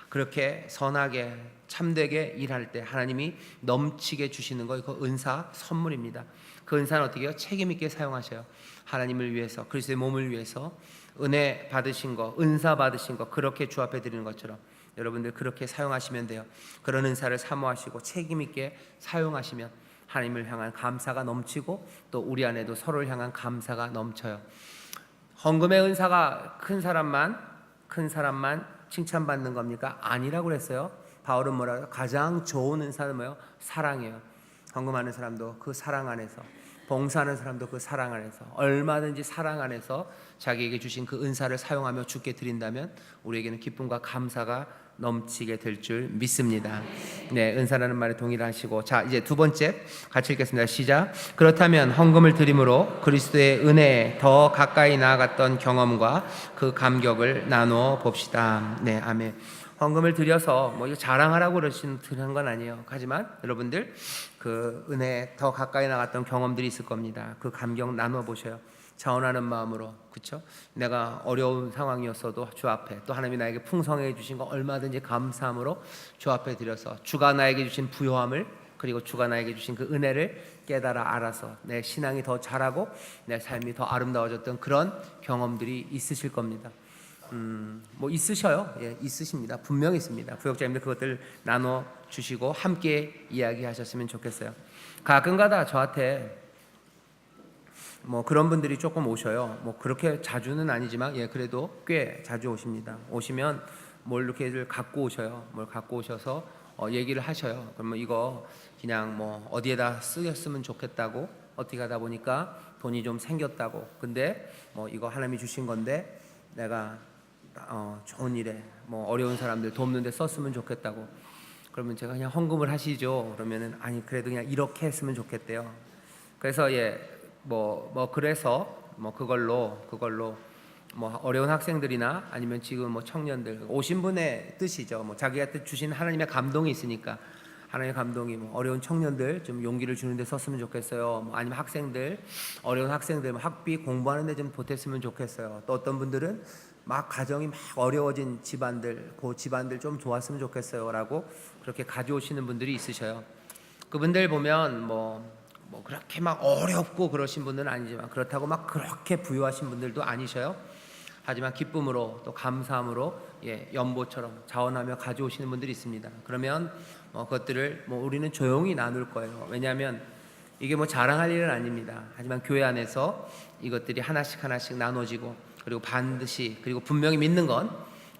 Speaker 1: 그렇게 선하게 참되게 일할 때 하나님이 넘치게 주시는 거 그 은사 선물입니다. 그 은사는 어떻게 해요? 책임 있게 사용하셔요. 하나님을 위해서 그리스도의 몸을 위해서 은혜 받으신 거 은사 받으신 거 그렇게 주 앞에 드리는 것처럼 여러분들 그렇게 사용하시면 돼요. 그런 은사를 사모하시고 책임 있게 사용하시면 하나님을 향한 감사가 넘치고 또 우리 안에도 서로를 향한 감사가 넘쳐요. 헌금의 은사가 큰 사람만 칭찬받는 겁니까? 아니라고 그랬어요. 바울은 뭐라고요? 가장 좋은 은사는 뭐예요? 사랑이에요. 헌금하는 사람도 그 사랑 안에서, 봉사하는 사람도 그 사랑 안에서, 얼마든지 사랑 안에서 자기에게 주신 그 은사를 사용하며 주께 드린다면 우리에게는 기쁨과 감사가 넘치게 될 줄 믿습니다. 네, 은사라는 말에 동일하시고, 자 이제 두 번째 같이 읽겠습니다. 시작. 그렇다면 헌금을 드림으로 그리스도의 은혜에 더 가까이 나아갔던 경험과 그 감격을 나누어 봅시다. 네, 아멘. 헌금을 드려서 뭐 이거 자랑하라고 드리는 건 아니에요. 하지만 여러분들 그 은혜에 더 가까이 나갔던 경험들이 있을 겁니다. 그 감격 나누어 보셔요. 자원하는 마음으로, 그렇죠? 내가 어려운 상황이었어도 주 앞에 또 하나님이 나에게 풍성해 주신 거 얼마든지 감사함으로 주 앞에 드려서 주가 나에게 주신 부요함을 그리고 주가 나에게 주신 그 은혜를 깨달아 알아서 내 신앙이 더 자라고 내 삶이 더 아름다워졌던 그런 경험들이 있으실 겁니다. 뭐 있으셔요. 예, 있으십니다. 분명히 있습니다. 부역자님들 그것들 나눠 주시고 함께 이야기하셨으면 좋겠어요. 가끔가다 저한테 뭐 그런 분들이 조금 오셔요. 뭐 그렇게 자주는 아니지만 예 그래도 꽤 자주 오십니다. 오시면 뭘 이렇게들 갖고 오셔요. 뭘 갖고 오셔서 얘기를 하셔요. 그러면 이거 그냥 뭐 어디에다 쓰였으면 좋겠다고 어떻게 하다 보니까 돈이 좀 생겼다고. 근데 뭐 이거 하나님이 주신 건데 내가 좋은 일에 뭐 어려운 사람들 돕는 데 썼으면 좋겠다고. 그러면 제가 그냥 헌금을 하시죠. 그러면은 아니 그래도 그냥 이렇게 했으면 좋겠대요. 그래서 그래서 그걸로 뭐 어려운 학생들이나 아니면 지금 뭐 청년들 오신 분의 뜻이죠. 뭐 자기한테 주신 하나님의 감동이 있으니까 하나님의 감동이 뭐 어려운 청년들 좀 용기를 주는 데 썼으면 좋겠어요. 뭐 아니면 학생들 어려운 학생들 뭐 학비 공부하는 데 좀 보탰으면 좋겠어요. 또 어떤 분들은 막 가정이 막 어려워진 집안들 그 집안들 좀 좋았으면 좋겠어요라고 그렇게 가져오시는 분들이 있으셔요. 그분들 보면 뭐 그렇게 막 어렵고 그러신 분들은 아니지만 그렇다고 막 그렇게 부유하신 분들도 아니셔요. 하지만 기쁨으로 또 감사함으로 연보처럼 자원하며 가져오시는 분들이 있습니다. 그러면 그것들을 우리는 조용히 나눌 거예요. 왜냐하면 이게 자랑할 일은 아닙니다. 하지만 교회 안에서 이것들이 하나씩 나눠지고 그리고 반드시 그리고 분명히 믿는 건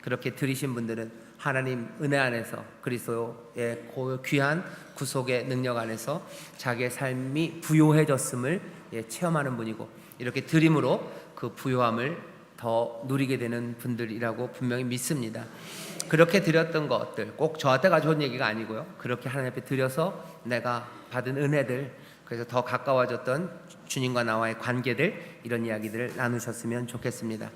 Speaker 1: 그렇게 들으신 분들은 하나님 은혜 안에서 그리스도의 귀한 구속의 능력 안에서 자기의 삶이 부요해졌음을 체험하는 분이고 이렇게 드림으로 그 부요함을 더 누리게 되는 분들이라고 분명히 믿습니다. 그렇게 드렸던 것들 꼭 저한테 가져온 얘기가 아니고요. 그렇게 하나님 앞에 드려서 내가 받은 은혜들 그래서 더 가까워졌던 주님과 나와의 관계들 이런 이야기들을 나누셨으면 좋겠습니다.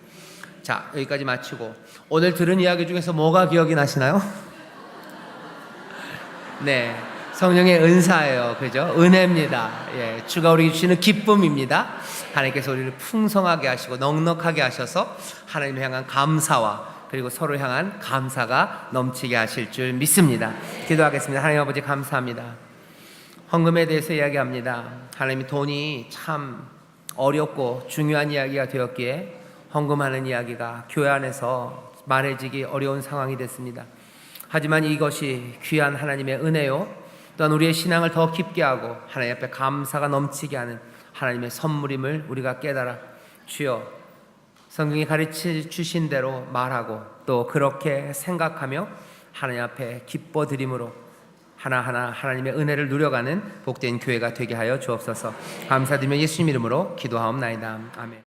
Speaker 1: 자 여기까지 마치고 오늘 들은 이야기 중에서 뭐가 기억이 나시나요? 네, 성령의 은사예요. 그죠? 은혜입니다. 주가 우리에게 주시는 기쁨입니다. 하나님께서 우리를 풍성하게 하시고 넉넉하게 하셔서 하나님을 향한 감사와 그리고 서로를 향한 감사가 넘치게 하실 줄 믿습니다. 기도하겠습니다. 하나님 아버지 감사합니다. 헌금에 대해서 이야기합니다. 하나님이 돈이 참 어렵고 중요한 이야기가 되었기에 헌금하는 이야기가 교회 안에서 말해지기 어려운 상황이 됐습니다. 하지만 이것이 귀한 하나님의 은혜요 또한 우리의 신앙을 더 깊게 하고 하나님 앞에 감사가 넘치게 하는 하나님의 선물임을 우리가 깨달아 주여 성경이 가르쳐 주신 대로 말하고 또 그렇게 생각하며 하나님 앞에 기뻐드림으로 하나하나 하나님의 은혜를 누려가는 복된 교회가 되게 하여 주옵소서. 감사드리며 예수님 이름으로 기도하옵나이다. 아멘.